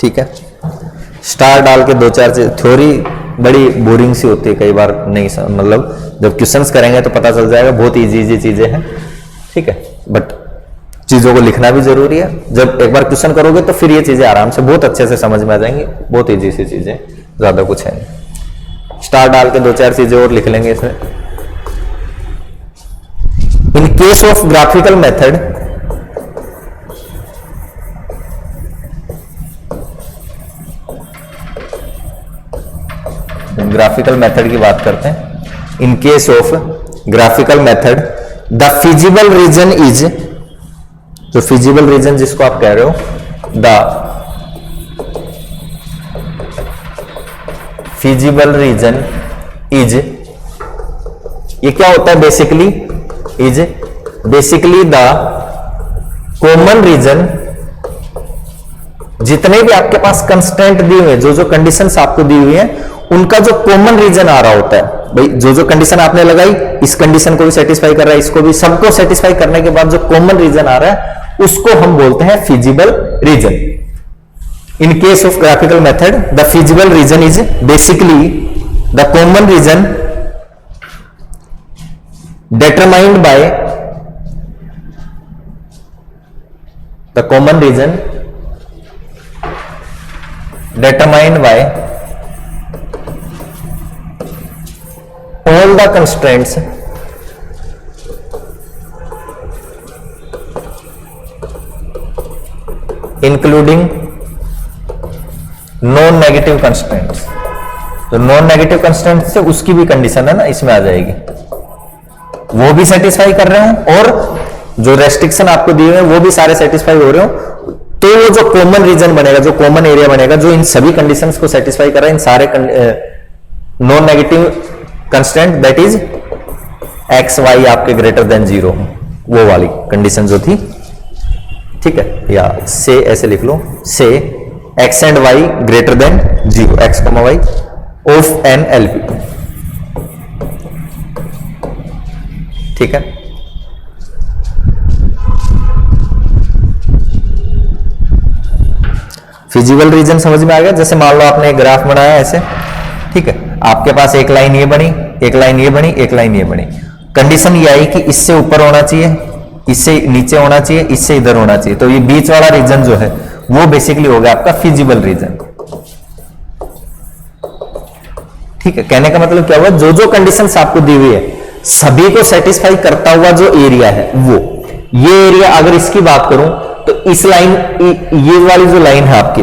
ठीक है, star डाल के दो चार theory बड़ी boring सी होती है कई बार, नहीं मतलब जब क्वेश्चंस करेंगे तो पता चल जाएगा, बहुत इजी चीजें हैं। ठीक है, बट चीजों को लिखना भी जरूरी है। जब एक बार क्वेश्चन करोगे तो फिर ये चीजें आराम से बहुत अच्छे से समझ में आ जाएंगी, बहुत इजी सी चीजें, ज्यादा कुछ है नहीं। स्टार डाल के दो चार चीजें और लिख लेंगे इसमें। इन case of graphical method, graphical method की बात करते हैं। इन case of graphical method the feasible region is, जो फिजिबल रीजन जिसको आप कह रहे हो, द फिजिबल रीजन इज, ये क्या होता है basically? Is basically the common region जितने भी आपके पास कंस्ट्रेंट दिए हुए, जो जो कंडीशंस आपको दी हुई है, उनका जो कॉमन रीजन आ रहा होता है, भाई जो जो कंडीशन आपने लगाई, इस कंडीशन को भी सेटिस्फाई कर रहा है, इसको भी, सबको सेटिस्फाई करने के बाद जो कॉमन रीजन आ रहा है उसको हम बोलते हैं feasible region. In case of graphical method the feasible region is basically the common region determined by the common region determined by all the constraints including non negative constraints. तो non negative constraint से उसकी भी condition है ना, इसमें आ जाएगी, वो भी सेटिस्फाई कर रहे हो और जो रेस्ट्रिक्शन आपको दिए हुए हैं वो भी सारे सेटिस्फाई हो रहे हो, तो वो जो कॉमन रीजन बनेगा, जो कॉमन एरिया बनेगा, जो इन सभी कंडीशंस को सेटिस्फाई कर रहा है, इन सारे non negative constant, that is X Y आपके ग्रेटर देन 0, वो वाली कंडीशन जो थी, ठीक है, या से ऐसे लिख लो, say X and Y greater than 0, X comma Y of an LP, ठीक है। फिजिबल रीजन समझ में आ गया। जैसे मान लो आपने एक ग्राफ बनाया ऐसे, ठीक है, आपके पास एक लाइन ये बनी, एक लाइन ये बनी, एक लाइन ये बनी, कंडीशन ये आई कि इससे ऊपर होना चाहिए, इससे नीचे होना चाहिए, इससे इधर होना चाहिए, तो ये बीच वाला रीजन जो है वो बेसिकली हो गया आपका फिजिबल रीजन, ठीक है। कहने का मतलब क्या हुआ, जो जो कंडीशंस आपको दी हुई है सभी को सेटिस्फाई करता हुआ जो एरिया है वो, ये एरिया अगर इसकी बात करूं तो इस लाइन, ये वाली जो लाइन है आपकी,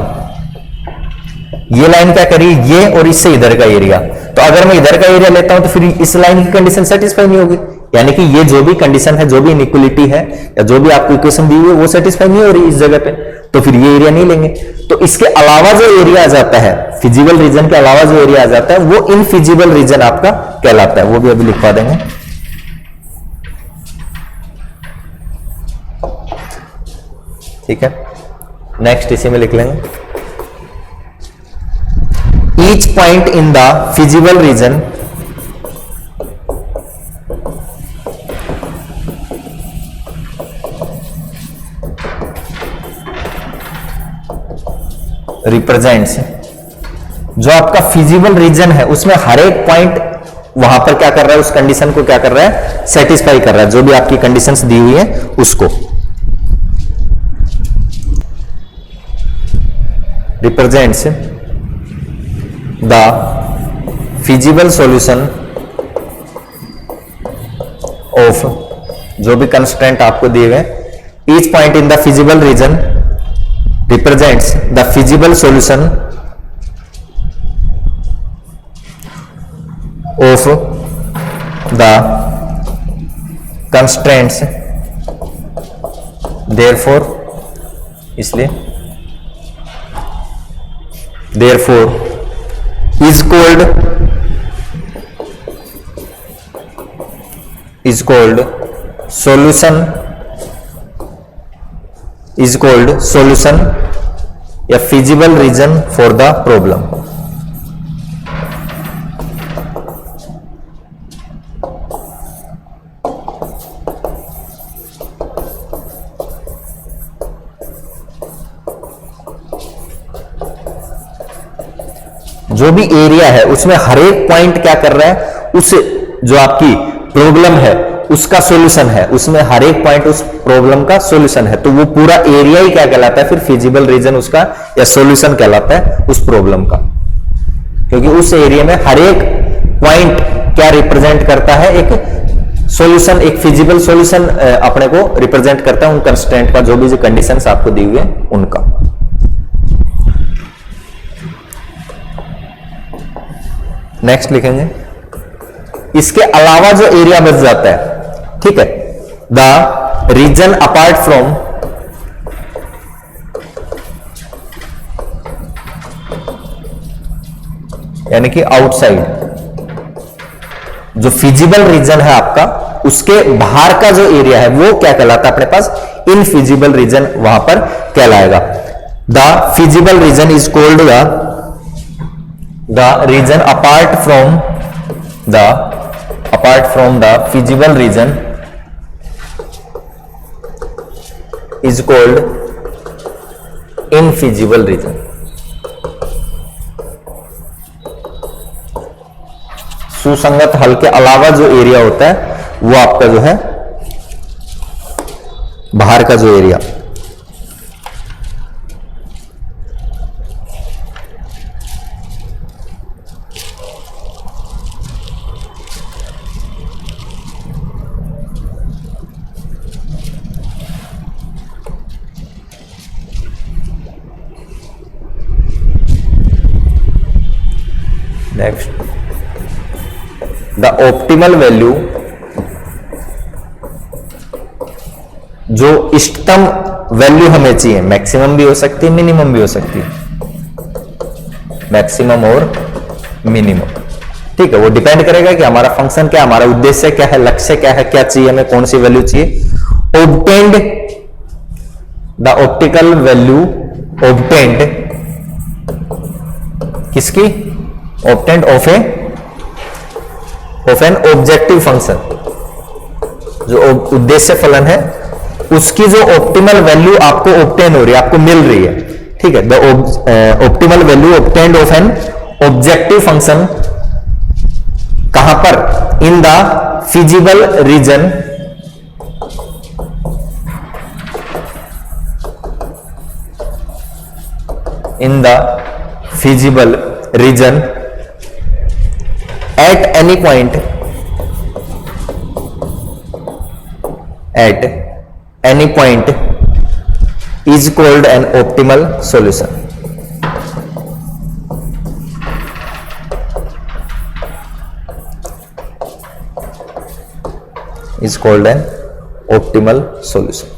ये लाइन क्या करी, ये और इससे इधर का एरिया, तो अगर मैं इधर का एरिया लेता हूं तो फिर इस लाइन की कंडीशन सेटिस्फाई नहीं होगी, यानी कि ये जो भी कंडीशन है, जो भी इनइक्वलिटी है या जो भी आपको इक्वेशन दी हुई है वो सेटिस्फाई नहीं हो रही इस जगह पे, तो फिर ये एरिया नहीं लेंगे। तो इसके अलावा जो एरिया आ जाता है, फिजिबल रीजन के अलावा जो एरिया आ जाता है वो इनफिजिबल रीजन आपका कहलाता है, वो भी अभी लिखवा देंगे, ठीक है। नेक्स्ट इसी में लिख लेंगे, each point in the feasible reason represents, जो आपका फिजिबल रीजन है उसमें हर एक पॉइंट वहां पर क्या कर रहा है, उस कंडीशन को क्या कर रहा है, सेटिस्फाई कर रहा है, जो भी आपकी कंडीशंस दी हुई है उसको। Represents the feasible solution of, जो भी कंस्ट्रेंट आपको दिए हुए, each point in the feasible reason represents the feasible solution of the constraints, therefore इसलिए therefore is called solution a feasible reason for the problem। जो भी एरिया है उसमें हर एक पॉइंट क्या कर रहा है, उस जो आपकी प्रॉब्लम है उसका सॉल्यूशन है, उसमें हर एक पॉइंट उस प्रॉब्लम का सॉल्यूशन है, तो वो पूरा एरिया ही क्या कहलाता है, फिर फिजिबल रीजन उसका या सॉल्यूशन कहलाता है उस प्रॉब्लम का, क्योंकि उस एरिया में हर एक पॉइंट क्या रिप्रेजेंट करता है, एक सॉल्यूशन, एक फिजिबल सॉल्यूशन अपने को रिप्रेजेंट करता है उन कंस्ट्रेंट का, जो भी जो कंडीशंस आपको दी हुई है उनका। नेक्स्ट लिखेंगे, इसके अलावा जो एरिया बच जाता है, ठीक है, द रीजन अपार्ट फ्रॉम यानी कि आउटसाइड, जो फिजिबल रीजन है आपका उसके बाहर का जो एरिया है वो क्या कहलाता है अपने पास, इनफिजिबल रीजन वहां पर कहलाएगा। The feasible region is called the region apart from the feasible region is called infeasible region. सुसंगत हल के अलावा जो एरिया होता है वो आपका जो है बाहर का जो area, next the optimal value, जो इष्टतम वैल्यू हमें चाहिए, मैक्सिमम भी हो सकती है मिनिमम भी हो सकती है, मैक्सिमम और मिनिमम, ठीक है। वो डिपेंड करेगा कि हमारा फंक्शन क्या, हमारा उद्देश्य क्या है, लक्ष्य क्या है, क्या चाहिए हमें, कौन सी वैल्यू चाहिए। Obtained the optical value, obtained किसकी, obtained of an objective function, जो उद्देश्य फलन है उसकी जो ऑप्टिमल वैल्यू आपको ऑब्टेन हो रही है, आपको मिल रही है, ठीक है। The optimal value obtained of an objective function कहां पर, in the feasible region, in the feasible reason at any point, at any point is called an optimal solution, is called an optimal solution।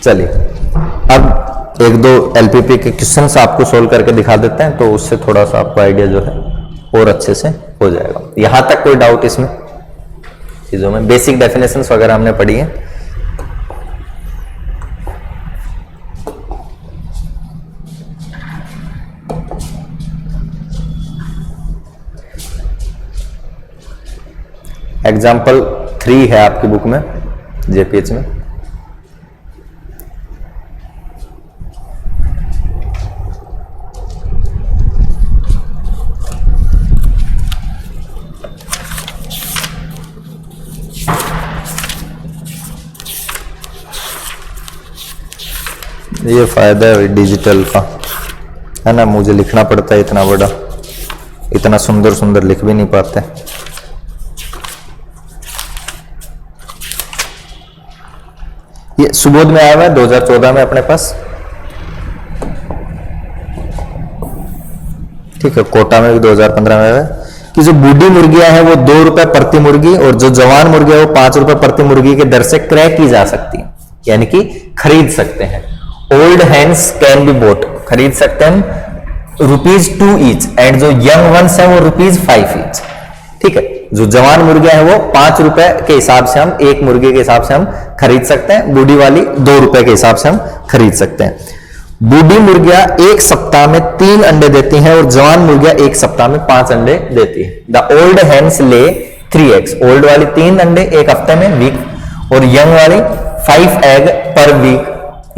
चलिए अब एक दो LPP के questions आपको solve करके दिखा देते हैं, तो उससे थोड़ा सा आपको आइडिया जो है और अच्छे से हो जाएगा। यहां तक कोई डाउट इसमें चीजों में, बेसिक डेफिनेशंस वगैरह हमने पढ़ी है। एग्जाम्पल 3 है आपकी बुक में, जेपीएच में। ये फायदा है डिजिटल का, है ना, मुझे लिखना पड़ता है इतना बड़ा, इतना सुंदर सुंदर लिख भी नहीं पाते। ये सुबोध में आया हुआ है 2014 में अपने पास, ठीक है। कोटा में भी 2015 में आया है कि जो बूढ़ी मुर्गियां हैं वो 2 रुपए प्रति मुर्गी, और जो जवान मुर्गियां वो 5 रुपए प्रति मुर्गी के दर से क्रय की जा सकती है, यानी कि खरीद सकते हैं। Old hands can be boat, खरीद सकते हैं ₹2 ईच, एंड जो यंग वंस है वो ₹5 ईच, ठीक है। जो जवान मुर्गियां हैं वो 5 रुपए के हिसाब से हम, एक मुर्गे के हिसाब से हम खरीद सकते हैं, बूढ़ी वाली 2 रुपए के हिसाब से हम खरीद सकते हैं। बूढ़ी मुर्गियां एक सप्ताह में 3 अंडे देती हैं और जवान मुर्गियां एक सप्ताह में 5 अंडे देती है। द ओल्ड हैंस ले 3 eggs, ओल्ड वाली 3 अंडे एक हफ्ते में, वीक, और यंग वाली 5 egg पर वीक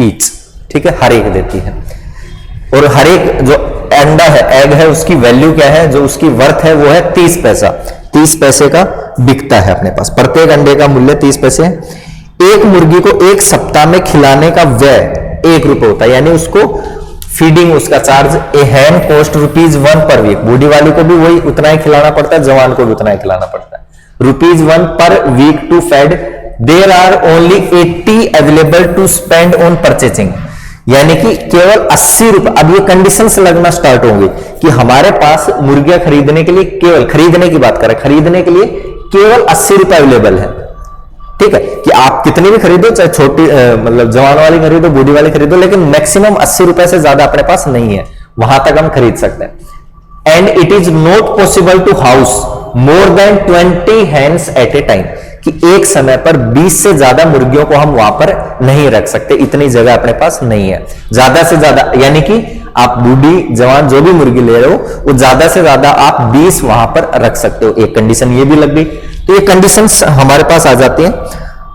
ईच, ठीक है, हर एक देती है। और हर एक जो अंडा है, एग है, उसकी वैल्यू क्या है, जो उसकी वर्थ है वो है 30 पैसा, 30 पैसे का बिकता है अपने पास, प्रत्येक अंडे का मूल्य 30 पैसे है। एक मुर्गी को एक सप्ताह में खिलाने का व्यय 1 रुपए होता है, यानी उसको फीडिंग, उसका चार्ज, ए हैन कॉस्ट ₹1 पर वीक, बूढ़ी वाली को भी वही उतना ही खिलाना पड़ता है, जवान को भी उतना ही खिलाना पड़ता है, ₹1 per week to feed. There are only 80 available to spend on purchasing, यानी कि केवल 80 रुपए। अब ये कंडीशंस लगना स्टार्ट होंगे कि हमारे पास मुर्गियां खरीदने के लिए, केवल खरीदने की बात करें, खरीदने के लिए केवल 80 रुपए अवेलेबल है। ठीक है, कि आप कितनी भी खरीदो, चाहे छोटी मतलब जवान वाली खरीदो, बूढ़ी वाली खरीदो, लेकिन मैक्सिमम 80 रुपए से ज्यादा अपने पास नहीं है, वहां तक हम खरीद सकते हैं। And it is not possible to house more than 20 hens at a time, कि एक समय पर 20 से ज्यादा मुर्गियों को हम वहां पर नहीं रख सकते, इतनी जगह अपने पास नहीं है। ज्यादा से ज्यादा यानी कि आप बूढ़ी जवान जो भी मुर्गी ले रहे हो, वो ज्यादा से ज्यादा आप 20 वहां पर रख सकते हो। एक कंडीशन ये भी लग गई। तो ये कंडीशंस हमारे पास आ जाती हैं।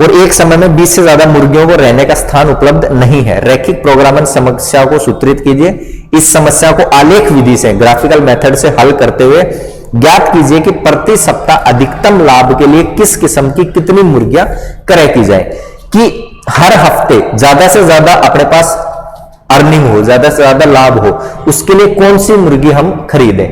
और एक समय में 20 से ज्यादा मुर्गियों को रहने का स्थान उपलब्ध नहीं है। रैखिक प्रोग्रामन समस्या को सूत्रित कीजिए। इस समस्या को आलेख विधि से, ग्राफिकल मेथड से हल करते हुए ज्ञात कीजिए कि प्रति सप्ताह अधिकतम लाभ के लिए किस किस्म की कितनी मुर्गियां क्रय की जाए, कि हर हफ्ते ज्यादा से ज्यादा अपने पास अर्निंग हो, ज्यादा से ज्यादा लाभ हो, उसके लिए कौन सी मुर्गी हम खरीदें।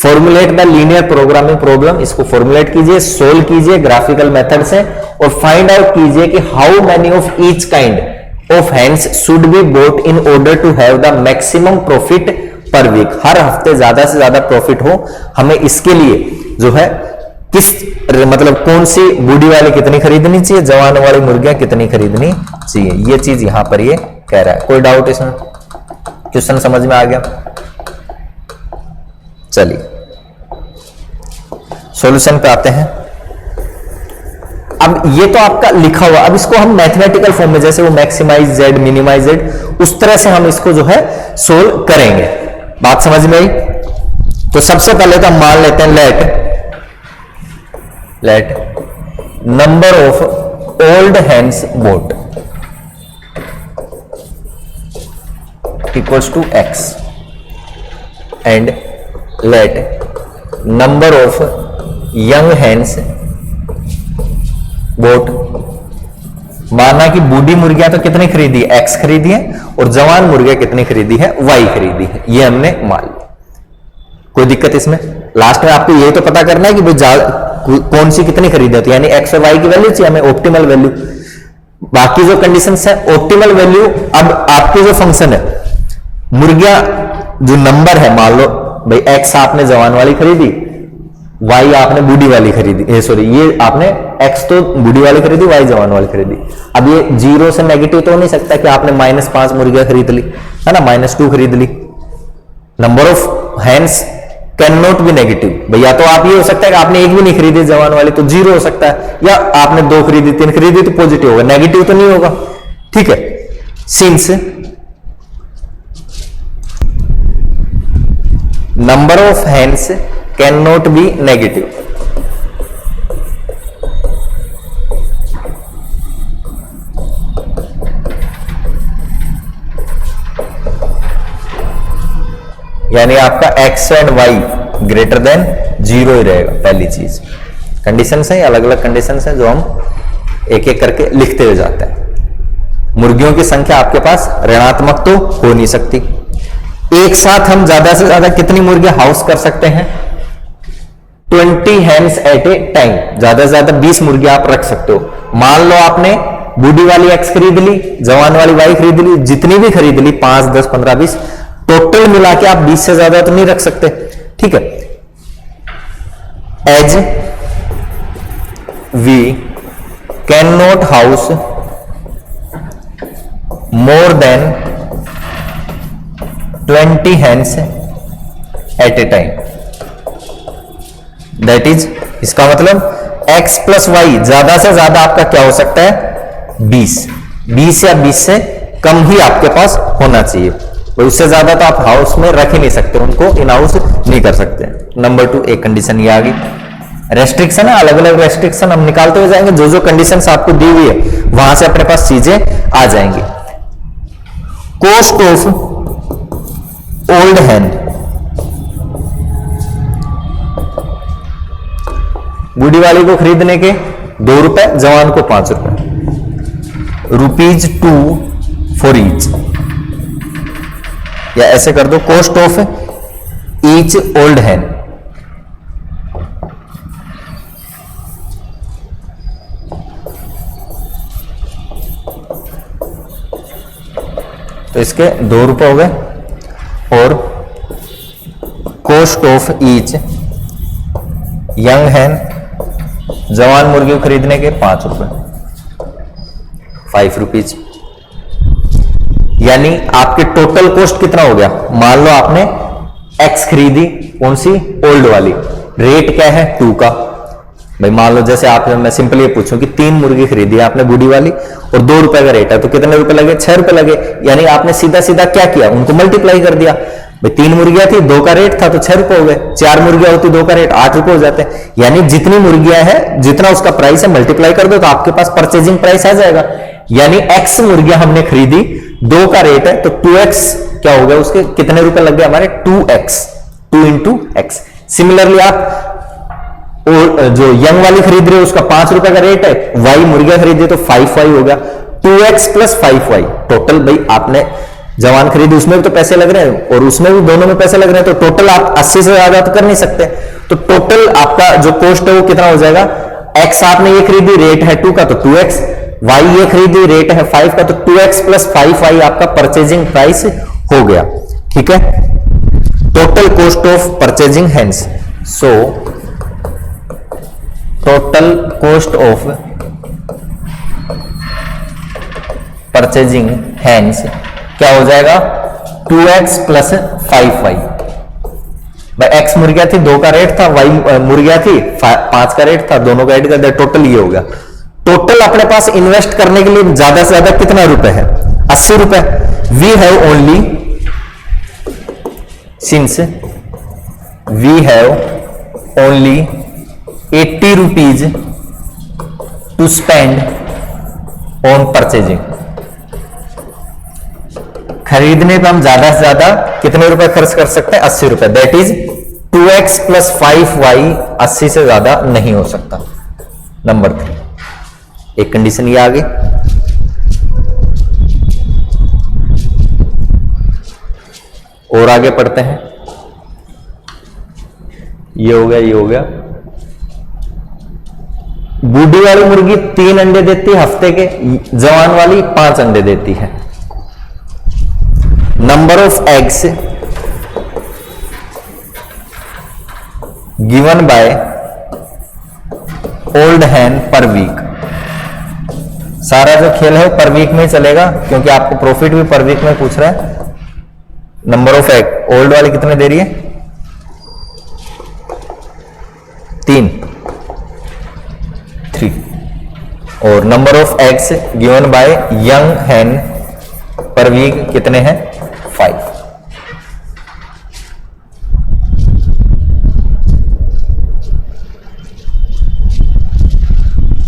Formulate the linear programming problem, इसको फॉर्मुलेट कीजिए, सोल्व कीजिए ग्राफिकल मेथड से, और फाइंड आउट कीजिए कि how many of each kind of hens should be bought in order to have the maximum profit per week. हर हफ्ते ज्यादा से ज्यादा प्रॉफिट हो, हमें इसके लिए जो है किस मतलब कौन सी बूढ़ी वाली कितनी खरीदनी चाहिए, जवान वाली मुर्गियां कितनी खरीदनी चाहिए, ये चीज यहां पर ये कह रहा है। कोई डाउट इसमें? क्वेश्चन समझ में आ गया? चलिए सॉल्यूशन पे आते हैं। अब ये तो आपका लिखा हुआ, अब इसको हम मैथमेटिकल फॉर्म में, जैसे वो मैक्सिमाइज जेड, मिनिमाइज जेड, उस तरह से हम इसको जो है सोल्व करेंगे। बात समझ में आई? तो सबसे पहले तो हम मान लेते हैं let number of old hands bought equals to X and let number of young hands bought. माना कि बूढ़ी मुर्गियां तो कितनी खरीदी है, एक्स खरीदी है, और जवान मुर्गियां कितनी खरीदी है, वाई खरीदी है। ये हमने मान लिया। कोई दिक्कत इसमें? लास्ट में आपको ये तो पता करना है कि भाई कौन सी कितनी खरीदी है, यानी एक्स और वाई की वैल्यू चाहिए हमें, ऑप्टिमल वैल्यू। बाकी जो कंडीशंस है, ऑप्टिमल वैल्यू, अब आपके जो फंक्शन है, मुर्गियां जो नंबर है, मान लो भाई एक्स आपने जवान वाली खरीदी, वाई आपने बूढ़ी वाली खरीदी, सॉरी ये आपने एक्स तो बूढ़ी वाली खरीदी, वाई जवान वाली खरीदी। अब ये 0 से नेगेटिव तो हो नहीं सकता कि आपने -5 मुर्गियां खरीद ली, है ना, -2 खरीद ली। Number of hands can not be negative. भैया तो आप ये हो सकता है कि आपने एक भी नहीं खरीदी जवान वाली, तो 0 हो सकता है, या आपने 2 खरीदी, 3 खरीदी, तो पॉजिटिव होगा, नेगेटिव तो नहीं होगा। ठीक है, since number of hands can not be negative, यानी आपका x and y greater than 0 ही रहेगा। पहली चीज कंडीशन है, अलग अलग कंडीशन है जो हम एक एक करके लिखते हुए जाते हैं। मुर्गियों की संख्या आपके पास ऋणात्मक तो हो नहीं सकती। एक साथ हम ज्यादा से ज्यादा कितनी मुर्गियां हाउस कर सकते हैं? 20 हैंड्स एट ए टाइम, ज्यादा से ज्यादा 20 मुर्गियां आप रख सकते हो। मान लो आपने बूढ़ी वाली एक्स खरीद ली, जवान वाली वाई खरीद ली, जितनी भी खरीद ली, 5, 10, 15, 20, टोटल मिला के आप 20 से ज्यादा तो नहीं रख सकते। ठीक है, as we can not house more than 20 hands at a time, that is, इसका मतलब x प्लस वाई ज्यादा से ज्यादा आपका क्या हो सकता है? 20 या 20 से कम ही आपके पास होना चाहिए। उससे ज्यादा तो आप हाउस में रख ही नहीं सकते, उनको इन हाउस नहीं कर सकते। नंबर 2 एक कंडीशन ये आ गई। रेस्ट्रिक्शन है, अलग अलग रेस्ट्रिक्शन हम निकालते हुए जाएंगे, जो जो कंडीशंस आपको दी हुई है वहां से अपने पास चीजें आ जाएंगी। कॉस्ट ऑफ ओल्ड हैंड, बूढ़ी वाली को खरीदने के 2 रुपए, जवान को 5 रुपए, ₹2 फॉर ईच, या ऐसे कर दो cost of each old hand, तो इसके 2 रुपए हो गए, और कॉस्ट ऑफ ईच यंग हैन, जवान मुर्गी को खरीदने के 5 रुपए, 5 रुपीज। यानी आपके टोटल कॉस्ट कितना हो गया? मान लो आपने एक्स खरीदी, कौन सी? ओल्ड वाली। रेट क्या है? 2 का। भाई मान लो जैसे आप, मैं सिंपली ये पूछूं कि 3 मुर्गी खरीदी आपने बूढ़ी वाली और 2 रुपए का रेट है, तो कितने रुपए लगे? 6 रुपए लगे। यानी आपने सीधा सीधा क्या किया? उनको मल्टीप्लाई कर दिया। भाई 3 मुर्गियां थी, 2 का रेट था तो 6 रुपए हो गए। 4 मुर्गियां होती 2 का रेट 8 रुपए हो जाते हैं। यानी जितनी मुर्गियां हैं, जितना उसका प्राइस है, मल्टीप्लाई कर दो तो आपके पास परचेजिंग प्राइस आ जाएगा। यानी एक्स मुर्गियां हमने खरीदी, 2 का रेट है, तो 2x क्या हो गया? उसके कितने रुपए लग गए हमारे? 2x, 2 into x. सिमिलरली आप और जो यंग वाली खरीद रहे हो उसका 5 रुपए का रेट है, y मुर्गियां खरीदे तो 5y हो गया, 2x प्लस 5y। टोटल भाई आपने जवान खरीदी, उसमें भी तो पैसे लग रहे हैं और उसमें भी, दोनों में पैसे लग रहे हैं, तो टोटल आप 80 से ज्यादा तो कर नहीं सकते। तो टोटल आपका जो कॉस्ट है वो कितना हो जाएगा? x आपने ये खरीदी, रेट है 2 का तो 2x, y ये खरीदी, रेट है 5 का तो 2x प्लस 5y आपका परचेजिंग प्राइस हो गया। ठीक है, total cost of purchasing hands. So total cost of purchasing hands क्या हो जाएगा? 2x plus 5y। भाई x मुर्गियां थी, 2 का रेट था, y मुर्गियां थी, 5 का रेट था, दोनों का ऐड कर दिया, टोटल ये हो गया। टोटल अपने पास इन्वेस्ट करने के लिए ज्यादा से ज्यादा कितना रुपए है? 80 रुपए। We have only, since we have only 80 rupees to spend on purchasing. खरीदने पे हम ज्यादा से ज्यादा कितने रुपए खर्च कर सकते हैं? 80 रुपए। That is 2x plus 5y 80 से ज्यादा नहीं हो सकता। नंबर 3, एक कंडीशन ये आ गई। और आगे पढ़ते हैं। ये हो गया, ये हो गया। बूढ़ी वाली मुर्गी 3 अंडे देती है हफ्ते के, जवान वाली 5 अंडे देती है। Number of eggs given by old hen per week. सारा जो खेल है पर वीक में चलेगा, क्योंकि आपको प्रॉफिट भी पर वीक में पूछ रहा है। नंबर ऑफ एग ओल्ड वाली कितने दे रही है? 3। और number of eggs given by young hen per week कितने हैं? 5।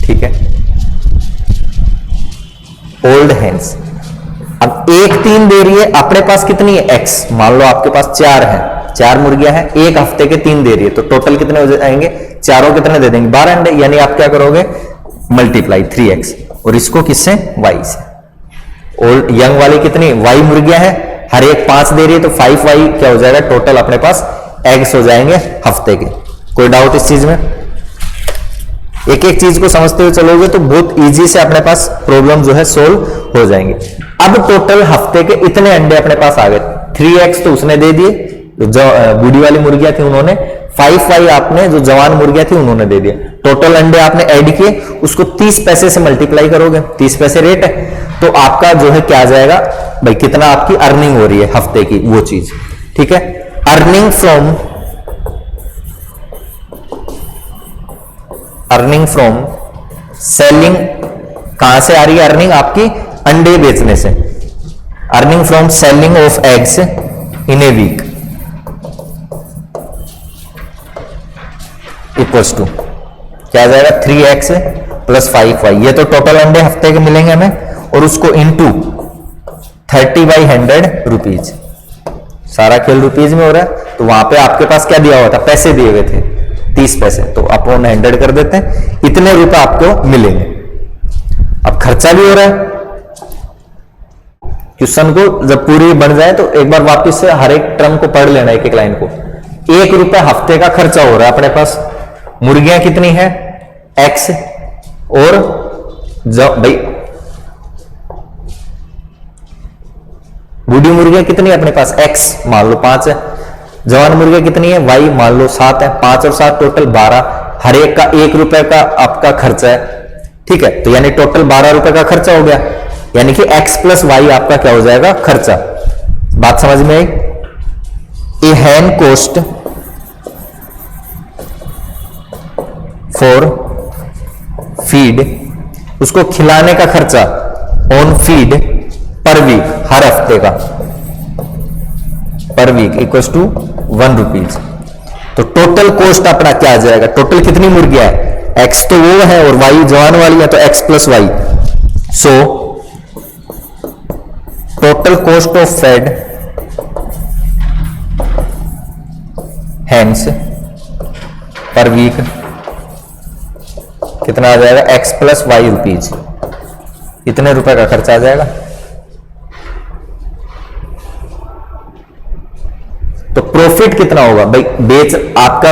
ठीक है, ओल्ड हैंस। अब 1 3 दे रही है, अपने पास कितनी है? एक्स। मान लो आपके पास 4 है, 4 मुर्गियां हैं, 1 हफ्ते के 3 दे रही है, तो टोटल कितने हो जाएंगे? चारों कितने दे देंगे? 12 अंडे। यानी आप क्या करोगे? मल्टीप्लाई 3x, और इसको किससे? y से। और यंग वाली कितनी? y मुर्गियां हैं, हर एक 5 दे रही है, तो 5y क्या हो जाएगा? टोटल अपने पास एग्स हो जाएंगे हफ्ते के। कोई डाउट इस चीज में? एक एक चीज को समझते हुए चलोगे तो बहुत इजी से अपने पास प्रॉब्लम जो है सोल्व हो जाएंगे। अब टोटल हफ्ते के इतने अंडे अपने पास आ गए। 3x तो उसने दे दिए, जो बूढ़ी वाली मुर्गियां थी उन्होंने, 5y आपने जो जवान मुर्गियां थी उन्होंने दे दिया। टोटल अंडे आपने ऐड किए, उसको 30 पैसे से मल्टीप्लाई करोगे, 30 पैसे रेट है, तो आपका जो है क्या आ जाएगा? भाई कितना आपकी अर्निंग हो रही है हफ्ते की, वो चीज। ठीक है, अर्निंग फ्रॉम सेलिंग। कहां से आ रही है अर्निंग? आपकी अंडे बेचने से। Earning from selling of eggs in a week equals to क्या आ जाएगा? 3x plus 5y। ये तो टोटल अंडे हफ्ते के मिलेंगे हमें, और उसको इंटू 30/100 रुपीज। सारा खेल रुपीज में हो रहा है, तो वहां पे आपके पास क्या दिया हुआ था? पैसे दिए हुए थे 30 पैसे, तो अपॉन 100 कर देते हैं, इतने रुपए आपको मिलेंगे। अब खर्चा भी हो रहा है। क्वेश्चन को जब पूरी बन जाए तो एक बार वापस से हर एक टर्म को पढ़ लेना, एक एक लाइन को। 1 रुपए हफ्ते का खर्चा हो रहा है अपने पास। मुर्गियां कितनी है? x, और भाई बूढ़ी मुर्गियां कितनी है अपने पास, x मान लो 5 है, जवान मुर्गियां कितनी है, y मान लो 7 है, 5 और 7 टोटल 12, हर एक का 1 रुपए का आपका खर्चा है, ठीक है, तो यानी टोटल 12 रुपए का खर्चा हो गया, यानी कि x प्लस वाई आपका क्या हो जाएगा, खर्चा। बात समझ में आई। A hen cost for feed, उसको खिलाने का खर्चा ऑन फीड पर वीक, हर हफ्ते का, per week equals to 1 rupees. तो टोटल कॉस्ट अपना क्या आ जाएगा, टोटल कितनी मुर्गियां है, x तो वो है और y जवान वाली है, तो x plus y, so total cost of fed hens per week कितना आ जाएगा, x प्लस वाई रुपीज, इतने रुपए का खर्चा आ जाएगा। तो प्रॉफिट कितना होगा भाई, बेच आपका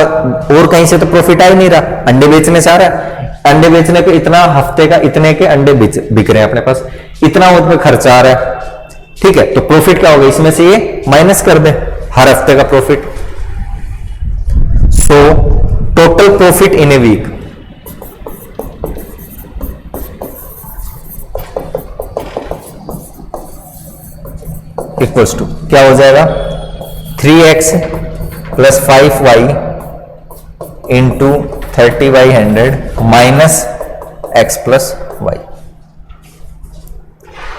और कहीं से तो प्रॉफिट आ ही नहीं रहा, अंडे बेचने से आ रहा है, अंडे बेचने पे इतना हफ्ते का इतने के अंडे बिक रहे हैं अपने पास, इतना उसमें खर्चा आ रहा है, ठीक है, तो प्रॉफिट क्या होगा, इसमें से ये माइनस कर दे हर हफ्ते का profit. So total profit in a week equals to क्या हो जाएगा, 3x plus 5y into 30/100 minus x plus y,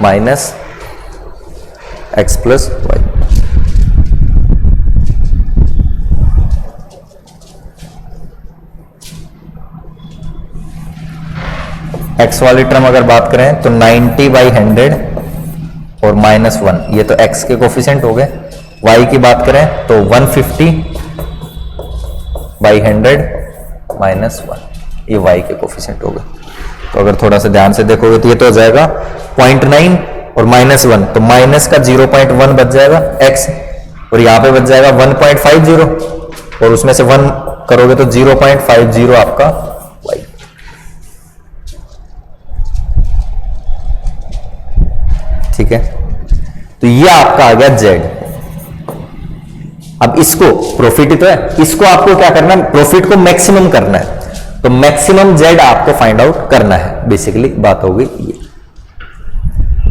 minus x plus y. x वाली टर्म अगर बात करें तो 90/100 और -1, ये तो x के कोफिशिएंट हो गए। y की बात करें तो 150/100 -1, ये y के कोफिशिएंट हो गए। तो अगर थोड़ा सा ध्यान से देखोगे तो ये तो हो जाएगा 0.9 और -1, तो माइनस का 0.1 बच जाएगा x, और यहां पे बच जाएगा 1.50, और उसमें से 1 करोगे तो 0.50 आपका y। ठीक है, तो ये आपका आ गया z। अब इसको प्रॉफिट ही तो है, इसको आपको क्या करना है, प्रॉफिट को मैक्सिमम करना है, तो मैक्सिमम z आपको फाइंड आउट करना है, बेसिकली बात हो गई ये।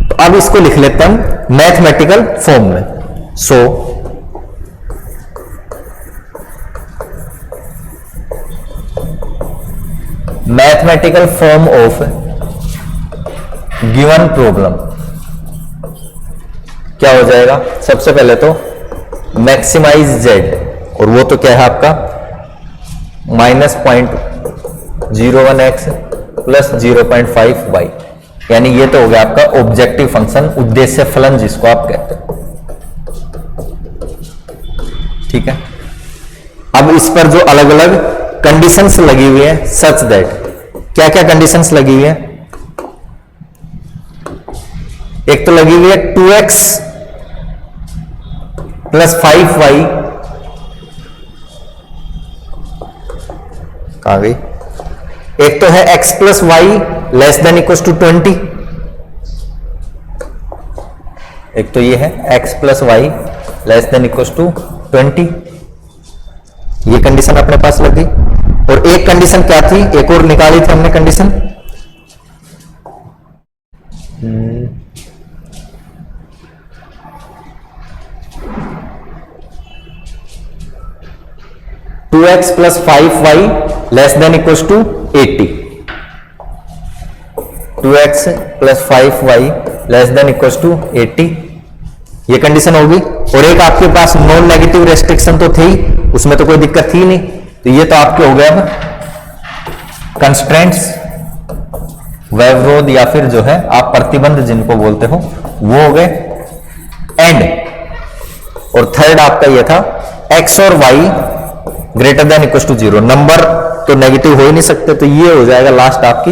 तो अब इसको लिख लेते हैं मैथमेटिकल फॉर्म में। सो mathematical form of given problem क्या हो जाएगा, सबसे पहले तो मैक्सिमाइज z, और वो तो क्या है आपका -0.01x प्लस 0.5y, यानी ये तो हो गया आपका ऑब्जेक्टिव फंक्शन, उद्देश्य फलन जिसको आप कहते हैं। ठीक है, अब इस पर जो अलग अलग कंडीशंस लगी हुई है, सच दैट, क्या क्या कंडीशंस लगी हुई है, एक तो लगी हुई है 2x प्लस 5y, कहां गई, एक तो है x plus y less than equal to 20, एक तो ये है x plus y less than equal to 20, ये कंडीशन अपने पास लग गई। और एक कंडीशन क्या थी, एक और निकाली थी हमने condition, two x plus 5y less than equal to 80, 2x plus 5y less than equal to 80, ये कंडीशन होगी। और एक आपके पास नॉन नेगेटिव रेस्ट्रिक्शन तो थी, उसमें तो कोई दिक्कत थी नहीं, तो ये तो आपके हो गया कंस्ट्रेंट्स, व्यवरोध या फिर जो है आप प्रतिबंध जिनको बोलते हो वो हो गए। एंड और थर्ड आपका ये था x और y greater than equal to 0, number तो नेगेटिव हो ही नहीं सकते, तो ये हो जाएगा लास्ट आपकी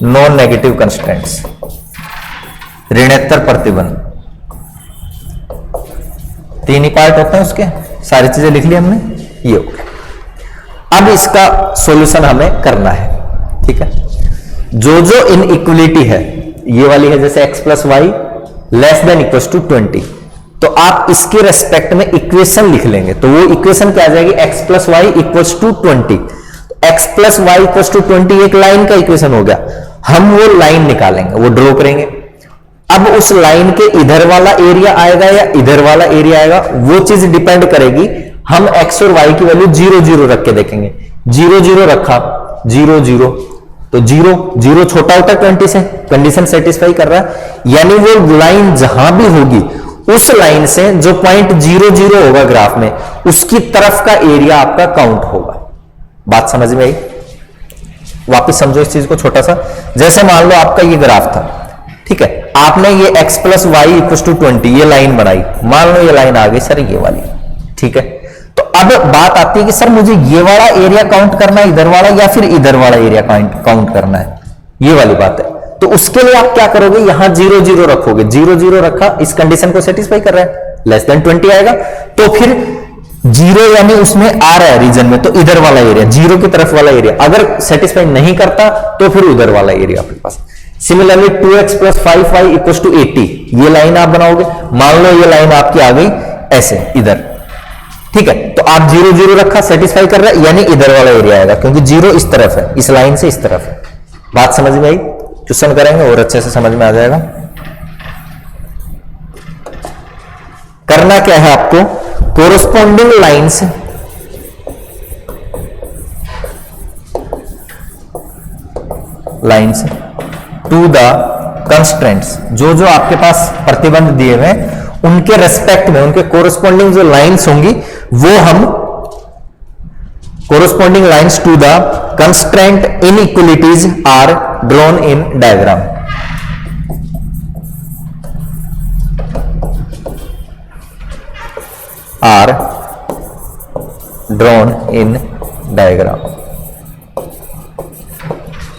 नॉन नेगेटिव कंस्ट्रेंट्स, ऋणोत्तर प्रतिबंध। तीन ही पार्ट होते हैं उसके, सारी चीजें लिख ली हमने, ये हो गया। अब इसका सॉल्यूशन हमें करना है। ठीक है, जो जो इनइक्वलिटी है, ये वाली है जैसे x plus y less than equal to 20, तो आप इसके रेस्पेक्ट में इक्वेशन लिख लेंगे, तो वो इक्वेशन क्या आ जाएगी, x plus y equals to 20। x plus y equals to 20 एक लाइन का इक्वेशन हो गया। हम वो लाइन निकालेंगे, वो ड्रॉ करेंगे। अब उस लाइन के इधर वाला एरिया आएगा या इधर वाला एरिया आएगा, वो चीज डिपेंड करेगी। हम x और y की वैल्यू 0 0 रख के देखेंगे। 0 0 रखा, 0 0, तो 0 0 छोटा होता है 20 से, कंडीशन सेटिस्फाई कर रहा है। यानी वो लाइन जहां भी होगी, उस लाइन से जो पॉइंट 0 0 होगा ग्राफ में, उसकी तरफ का एरिया आपका काउंट होगा। बात समझ में आई? वापिस समझो इस चीज को छोटा सा। जैसे मान लो आपका ये ग्राफ था, ठीक है, आपने ये x plus y equal to 20 ये लाइन बनाई। मान लो ये लाइन आ गई सर ये वाली, ठीक है। तो अब बात आती है कि सर मुझे ये वाला एरिया काउंट करना है इधर वाला, या फिर इधर वाला एरिया काउंट करना है, ये वाली बात है। तो उसके लिए आप क्या करोगे, यहां 0 0 रखोगे। 0 0 रखा, इस कंडीशन को सेटिस्फाई कर रहा है, लेस देन 20 आएगा। तो फिर 0 यानी उसमें आ रहा है रीजन में, तो इधर वाला एरिया, 0 की तरफ वाला एरिया अगर सेटिस्फाई नहीं करता तो फिर उधर वाला एरिया आपके पास। Similarly 2x plus 5y equals to 80 ये लाइन आप बनाओगे। मान लो ये लाइन आपकी आ गई ऐसे इधर, ठीक है। तो आप 0 0 रखा, सेटिस्फाई कर रहा है, यानी इधर वाला एरिया आएगा, क्योंकि 0 इस तरफ है, इस लाइन से इस तरफ है। बात समझ में आई? क्वेश्चन करेंगे और अच्छे से समझ में आ जाएगा। करना क्या है आपको, corresponding lines to the constraints, जो जो आपके पास प्रतिबंध दिए हुए उनके रेस्पेक्ट में, उनके कोरस्पॉन्डिंग जो लाइंस होंगी वो हम corresponding lines to the constraint inequalities are drawn in diagram. Are drawn in diagram,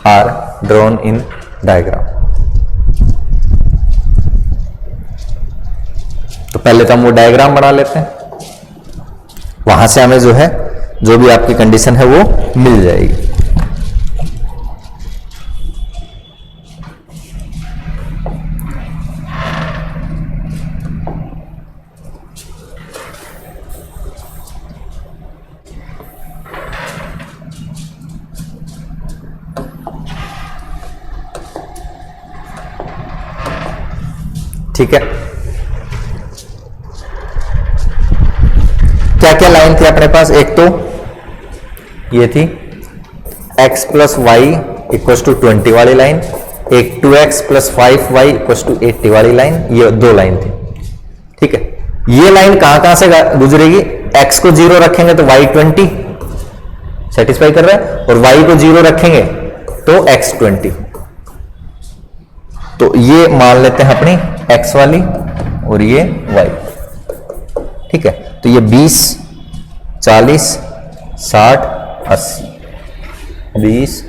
are drawn in diagram. तो पहले तो हम वो डायग्राम बना लेते हैं, वहां से हमें जो है, जो भी आपकी कंडीशन है वो मिल जाएगी। ठीक है, क्या क्या लाइन थी अपने पास, एक तो ये थी x plus y equal to 20 वाली लाइन, एक 2x plus 5y equal to 80 वाली लाइन, ये दो लाइन थी। ठीक है, ये लाइन कहां से गुजरेगी, x को 0 रखेंगे तो y 20 सेटिस्फाई कर रहा है, और y को 0 रखेंगे तो x 20। तो ये मान लेते हैं अपनी x वाली और ये y। ठीक है, तो ये 20, 40, 60, 80, 20,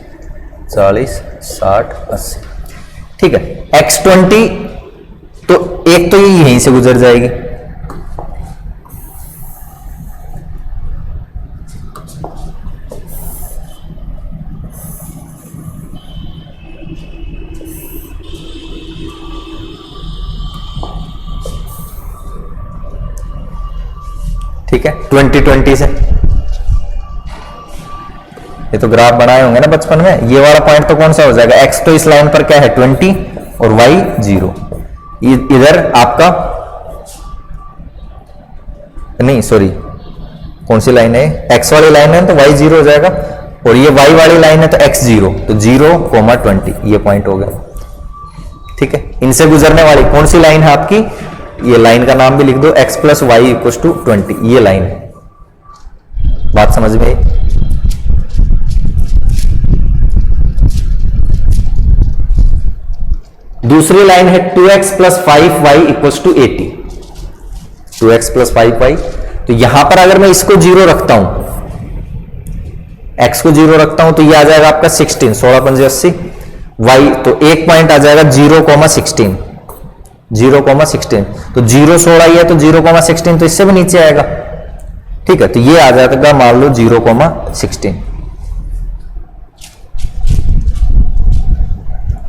40, 60, 80। ठीक है, x20 तो एक तो ये यहीं से गुजर जाएगी, ठीक है, 20 से। ये तो ग्राफ बनाए होंगे ना बचपन में, ये वाला पॉइंट तो कौन सा हो जाएगा, x तो इस लाइन पर क्या है 20 और y 0। इधर आपका नहीं, सॉरी कौन सी लाइन है, x वाली लाइन है तो y 0 हो जाएगा, और ये y वाली लाइन है तो x 0, तो 0,20 ये पॉइंट हो गया। ठीक है, इनसे गुजरने वाली कौन सी लाइन है आपकी, ये लाइन का नाम भी लिख दो, x plus y equal to 20, ये लाइन है। बात समझ में आई? दूसरी लाइन है 2x plus 5y equal to 80, 2x plus 5y। तो यहां पर अगर मैं इसको 0 रखता हूं, x को 0 रखता हूं, तो ये आ जाएगा आपका 16, 16 पंजे 80, y तो एक पॉइंट आ जाएगा 0,16, 0,16। तो 0 16 ही है तो 0,16 तो इससे भी नीचे आएगा। ठीक है, तो ये आ जाएगा मान लो 0,16।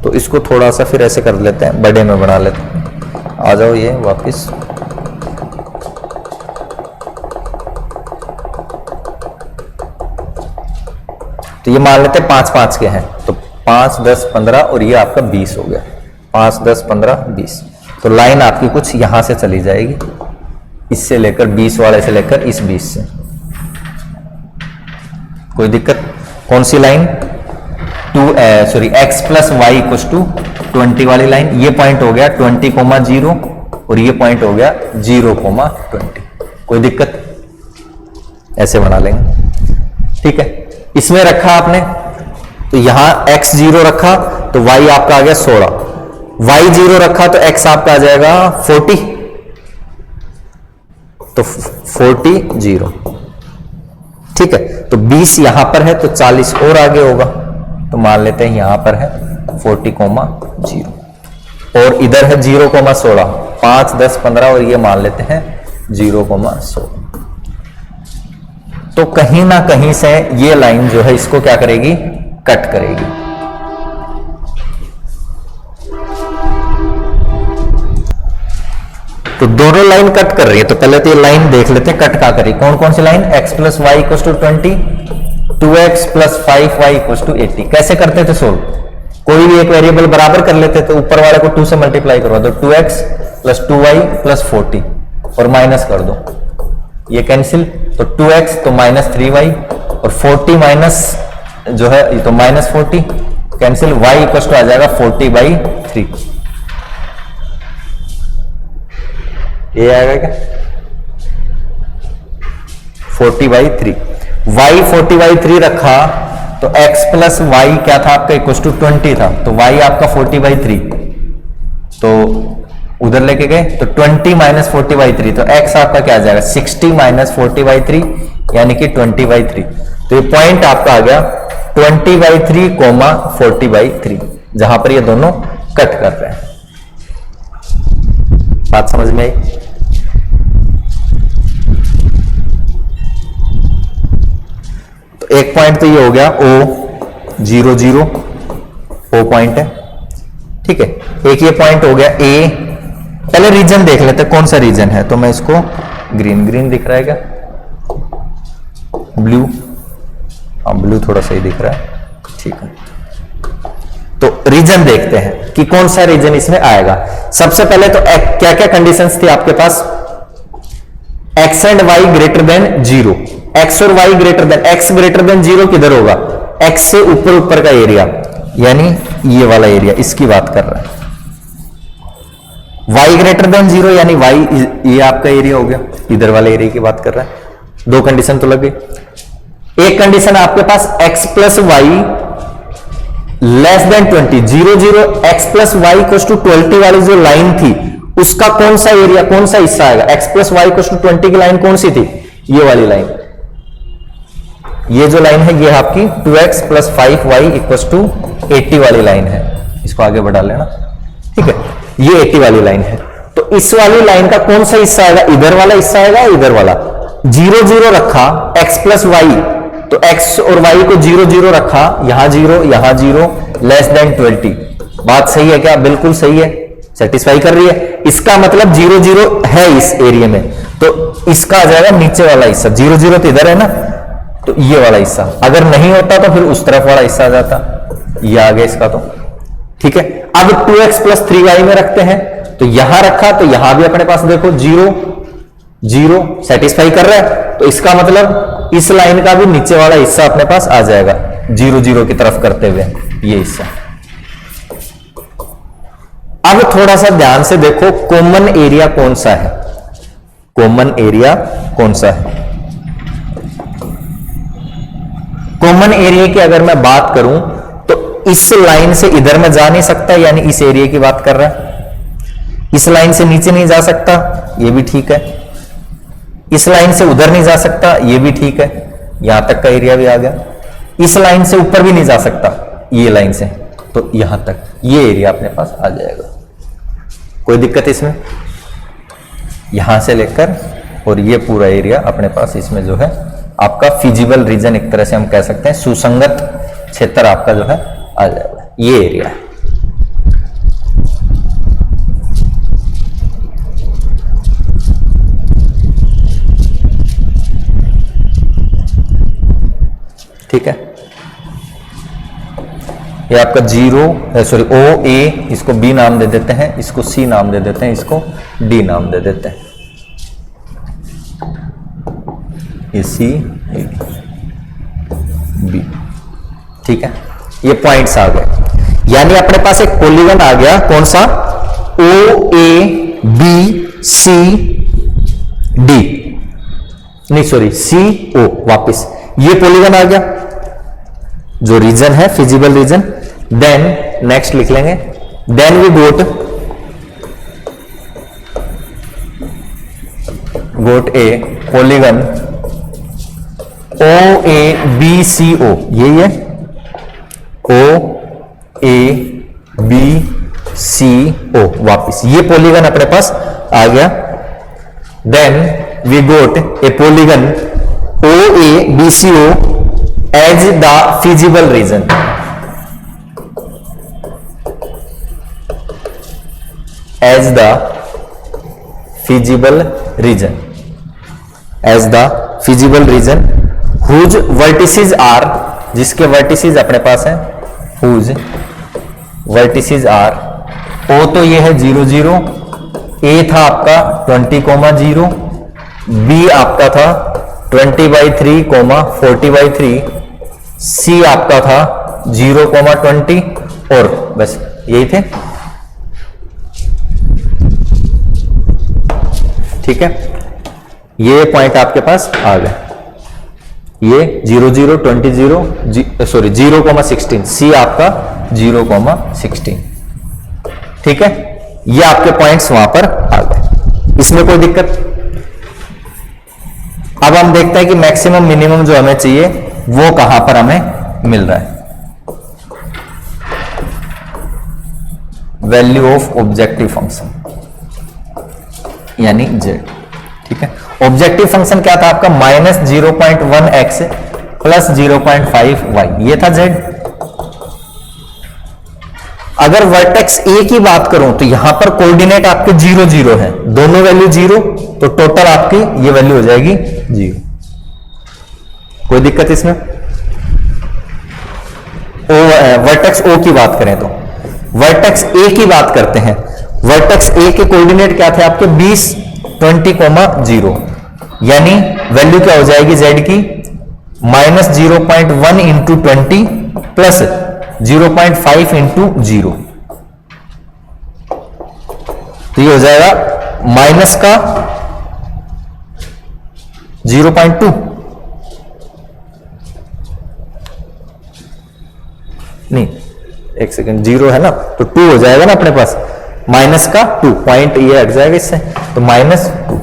तो इसको थोड़ा सा फिर ऐसे कर लेते हैं, बड़े में बना लेते हैं। आ जाओ ये वापस, तो ये मान लेते हैं 5-5 के हैं, तो 5, 10, 15 और ये आपका 20 हो गया। 5, 10, 15, 20। तो लाइन आपकी कुछ यहां से चली जाएगी, इससे लेकर 20 वाले से लेकर इस 20 से। कोई दिक्कत? कौन सी line? x plus y equal to 20 वाली लाइन। ये पॉइंट हो गया 20,0 और ये पॉइंट हो गया 0,20। कोई दिक्कत? ऐसे बना लेंगे, ठीक है। इसमें रखा आपने, तो यहां x 0 रखा तो y आपका आ गया 16, y 0 रखा तो x आपका आ जाएगा 40, तो 40 0, ठीक है। तो 20 यहां पर है तो 40 और आगे होगा, तो मान लेते हैं यहां पर है 40,0 और इधर है 0,16, 5, 10, 15 और ये मान लेते हैं 0,16। तो कहीं ना कहीं से ये लाइन जो है इसको क्या करेगी? कट करेगी। तो दोनों लाइन कट कर रही है, तो पहले तो ये लाइन देख लेते हैं कट क्या करेगी। कौन कौन सी line? x plus y equal to 20, 2x plus 5y equal to 80। कैसे करते थे सोल्व? कोई भी एक वेरिएबल बराबर कर लेते, तो ऊपर वाले को 2 से मल्टीप्लाई करवा दो, 2x प्लस 2y प्लस 40 और माइनस कर दो, ये कैंसिल, तो 2x तो माइनस 3y और 40 माइनस जो है ये तो minus 40 cancel, y equal to आ जाएगा 40/3। ये आएगा क्या? 40/3। y 40/3 रखा तो x प्लस वाई क्या था आपका? इक्वल टू 20 था, तो y आपका 40/3, तो उधर लेके गए तो 20 माइनस 40/3, तो x आपका क्या आ जाएगा? 60 माइनस 40/3 यानी कि 20/3। तो ये पॉइंट आपका आ गया 20/3, 40/3, जहां पर ये दोनों कट कर रहे हैं। बात समझ में आई? तो एक पॉइंट तो ये हो गया O 0 0, O पॉइंट है, ठीक है। एक ये पॉइंट हो गया A। पहले रीजन देख लेते हैं कौन सा रीजन है, तो मैं इसको ग्रीन दिख रहा है क्या? ब्लू, हाँ ब्लू थोड़ा सही दिख रहा है, ठीक है। तो रीजन देखते हैं कि कौन सा रीजन इसमें आएगा। सबसे पहले तो क्या क्या कंडीशंस थी आपके पास? x and y greater than 0, x और y greater then, x greater than 0 किधर होगा? x से ऊपर का एरिया, यानी ये वाला एरिया, इसकी बात कर रहा है। y ग्रेटर देन 0 यानी y ये आपका एरिया हो गया, इधर वाले एरिया की बात कर रहा है। दो कंडीशन तो लग गई। एक कंडीशन आपके पास x plus y less than 20, 0 0, x plus y equal to 20 वाली जो लाइन थी उसका कौन सा एरिया, कौन सा हिस्सा आएगा? x plus y equal to 20 की लाइन कौन सी थी? ये वाली लाइन। ये जो लाइन है ये आपकी 2x plus 5y equal to 80 वाली लाइन है, इसको आगे बढ़ा लेना, ठीक है। ये 80 वाली लाइन है, तो इस वाली लाइन का कौन सा हिस्सा आएगा? इधर वाला हिस्सा आएगा, इधर वाला। 0 0 रखा x प्लस वाई, तो x और y को 0 0 रखा, यहां 0 लेस देन 20। बात सही है क्या? बिल्कुल सही है, सेटिस्फाई कर रही है। इसका मतलब 0 0 है इस एरिया में, तो इसका आ जाएगा नीचे वाला हिस्सा। 0 0 तो इधर है ना, तो ये वाला हिस्सा। अगर नहीं होता तो फिर उस तरफ वाला हिस्सा आ जाता, ये आ गया इसका, तो ठीक है। अब 2x प्लस 3y में रखते हैं, तो यहां रखा तो यहां भी अपने पास देखो 0 0 सेटिस्फाई कर रहा है, तो इसका मतलब इस लाइन का भी नीचे वाला हिस्सा अपने पास आ जाएगा 0 0 की तरफ करते हुए, ये हिस्सा। अब थोड़ा सा ध्यान से देखो कॉमन एरिया कौन सा है, कॉमन एरिया कौन सा है। कॉमन एरिया की अगर मैं बात करूं तो इस लाइन से इधर में जा नहीं सकता, यानी इस एरिया की बात कर रहा है। इस लाइन से नीचे नहीं जा सकता, ये भी ठीक है। इस लाइन से उधर नहीं जा सकता, ये भी ठीक है, यहां तक का एरिया भी आ गया। इस लाइन से ऊपर भी नहीं जा सकता, ये लाइन से, तो यहां तक ये एरिया अपने पास आ जाएगा। कोई दिक्कत इसमें? यहां से लेकर और ये पूरा एरिया अपने पास इसमें जो है आपका फिजिबल रीजन, एक तरह से हम कह सकते हैं सुसंगत क्षेत्र आपका जो है आ जाएगा, ये एरिया है। ठीक है, ये आपका 0 सॉरी ओ ए, इसको बी नाम दे देते हैं, इसको सी नाम दे देते हैं, इसको डी नाम दे देते हैं। ये सी बी, ठीक है। ये पॉइंट्स आ गए, यानी अपने पास एक पॉलीगन आ गया, कौन सा, ओ ए बी सी डी, नहीं सॉरी सी ओ, वापिस ये पॉलीगन आ गया जो रीजन है, फिजिबल रीजन। देन नेक्स्ट लिख लेंगे, then we got a polygon O A B C O, यही है ओ ए बी सी ओ, वापिस ये पॉलीगन अपने पास आ गया। Then we got a polygon O A B C O as the feasible region, as the feasible region, as the feasible region, whose vertices are, जिसके vertices अपने पास है, हुज वर्टिसेस आर, ओ तो ये है 0 0, ए था आपका 20,0, बी आपका था 20/3, 40/3, सी आपका था 0,20, और बस यही थे, ठीक है। ये पॉइंट आपके पास आ गए, ये 0 0 20 0 सॉरी 0,16, सी आपका 0,16, ठीक है। ये आपके पॉइंट्स वहां पर आ गए, इसमें कोई दिक्कत। अब हम देखते हैं कि मैक्सिमम मिनिमम जो हमें चाहिए वो कहां पर हमें मिल रहा है। वैल्यू ऑफ ऑब्जेक्टिव फंक्शन यानी z, ठीक है। ऑब्जेक्टिव फंक्शन क्या था आपका, -0.1x प्लस 0.5y, ये था z। अगर वर्टेक्स ए की बात करूं तो यहां पर कोऑर्डिनेट आपके 0 0 है, दोनों वैल्यू 0, तो टोटल आपकी ये वैल्यू हो जाएगी 0। कोई दिक्कत इसमें। वर्टेक्स ओ की बात करें तो वर्टेक्स ए की बात करते हैं। वर्टेक्स ए के कोऑर्डिनेट क्या थे आपके, 20 20,0, यानी वैल्यू क्या हो जाएगी z की, -0.1 इंटू 20 प्लस 0.5 इंटू 0, तो ये हो जाएगा माइनस का 0.2, नहीं एक सेकंड, 0 है ना तो 2 हो जाएगा ना अपने पास, माइनस का 2 पॉइंट ये हट जाएगा इससे, तो -2।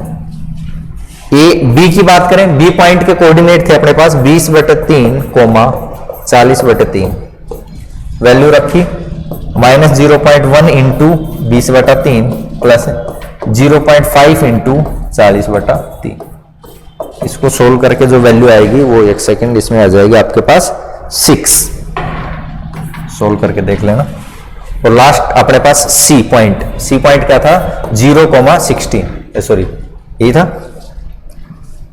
ए बी की बात करें, बी पॉइंट के कोऑर्डिनेट थे अपने पास 20/3, 40/3, वैल्यू रखी -0.1 इंटू 20/3 प्लस 0.5 इंटू 40/3। इसको सोल्व करके जो वैल्यू आएगी वो एक सेकंड इसमें आ जाएगी आपके पास 6। सोल्व करके देख लेना। और लास्ट अपने पास सी पॉइंट क्या था, 0,16, सॉरी यही था,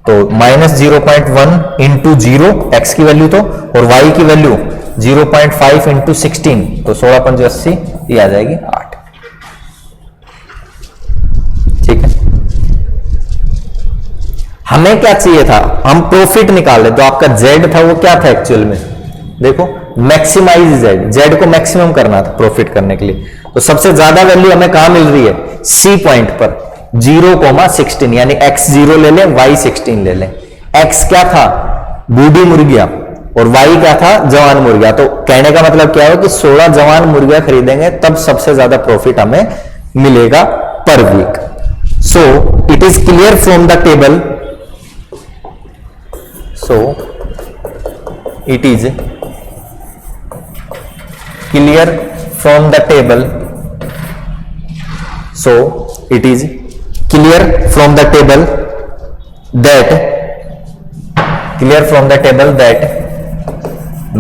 तो -0.1 इंटू 0 एक्स की वैल्यू तो, और y की वैल्यू 0.5 इंटू 16, तो 16×5 ये आ जाएगी 8, ठीक है। हमें क्या चाहिए था, हम प्रॉफिट निकाले, तो आपका z था वो क्या था एक्चुअल में, देखो मैक्सिमाइज z को मैक्सिमम करना था प्रॉफिट करने के लिए। तो सबसे ज्यादा वैल्यू हमें कहां मिल रही है, सी पॉइंट पर 0,16, यानी x 0 ले लें, y 16 ले लें। x क्या था, बूढ़ी मुर्गिया, और y क्या था, जवान मुर्गिया। तो कहने का मतलब क्या है कि 16 जवान मुर्गिया खरीदेंगे तब सबसे ज्यादा प्रॉफिट हमें मिलेगा per week. So it is clear from the table, so it is clear from the table, so it is clear from the table that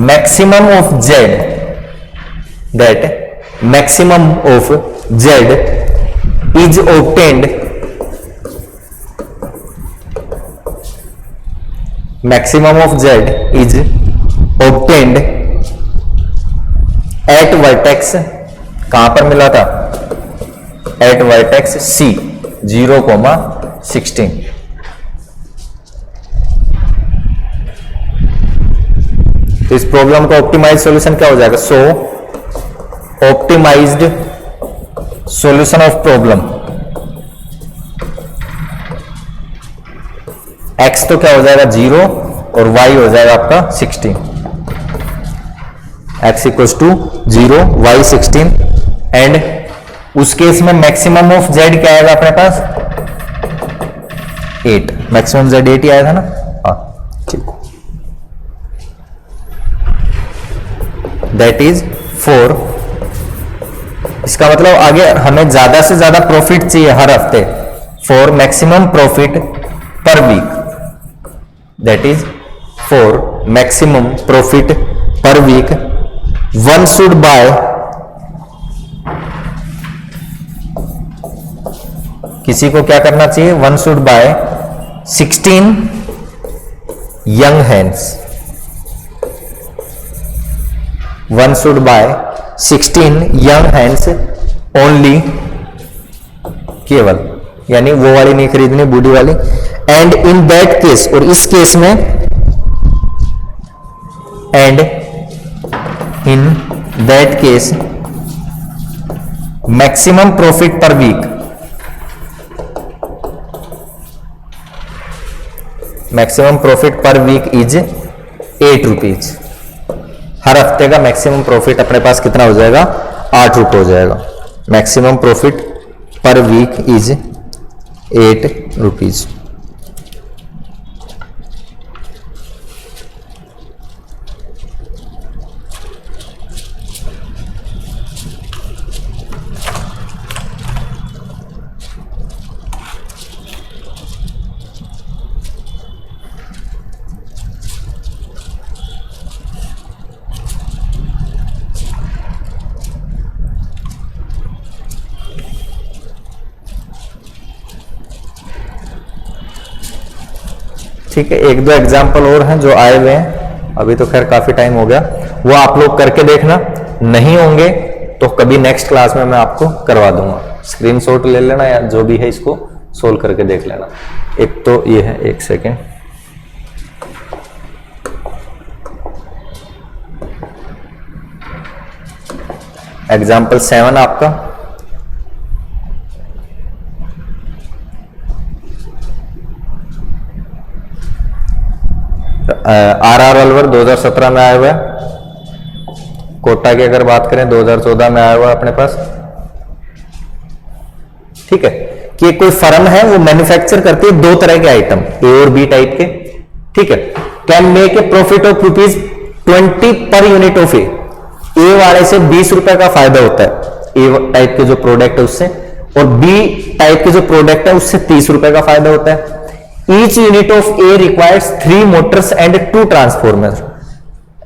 maximum of z is obtained, eight vertex कहां पर मिला था, eight vertex सी 0,16। तो इस problem का optimise solution क्या हो जाएगा, so optimized solution of problem, x तो क्या हो जाएगा 0 और y हो जाएगा आपका 16, x इक्वल टू 0 y 16। एंड उस केस में मैक्सिमम ऑफ z क्या आएगा अपने पास 8, मैक्सिमम z 8 ही आया था ना, हाँ ठीक, दैट इज 4। इसका मतलब आगे हमें ज्यादा से ज्यादा प्रॉफिट चाहिए हर हफ्ते, for maximum profit per week, that is for maximum profit per week one should buy, किसी को क्या करना चाहिए, one should buy 16 young hands, one should buy 16 young hands only, केवल, यानी वो वाली नहीं खरीदनी, बूढ़ी वाली। एंड इन दैट केस, और इस केस में, and in that case maximum profit per week, maximum profit per week is 8 rupees. हर हफ्ते का मैक्सिमम प्रॉफिट अपने पास कितना हो जाएगा, 8 रुपये हो जाएगा। Maximum profit per week is 8 rupees. ठीक है, एक दो एग्जाम्पल और हैं जो आए हुए हैं, अभी तो खैर काफी टाइम हो गया, वो आप लोग करके देखना, नहीं होंगे तो कभी नेक्स्ट क्लास में मैं आपको करवा दूंगा। स्क्रीनशॉट ले लेना या जो भी है इसको सोल्व करके देख लेना। एक तो ये है, एक सेकेंड, एग्जाम्पल 7 आपका, आरआर अलवर 2017 में आया हुआ है। कोटा की अगर बात करें 2014 में आया हुआ है अपने पास। ठीक है, कि कोई फर्म है वो मैन्युफैक्चर करती है दो तरह के आइटम, ए और बी टाइप के। ठीक है, can make a profit of ₹20 per unit of ए वाले से 20 रुपए का फायदा होता है ए टाइप के जो प्रोडक्ट है उससे, और बी टाइप के जो प्रोडक्ट है उससे 30 रुपए का फायदा होता है। Each unit of A requires 3 motors and 2 transformer.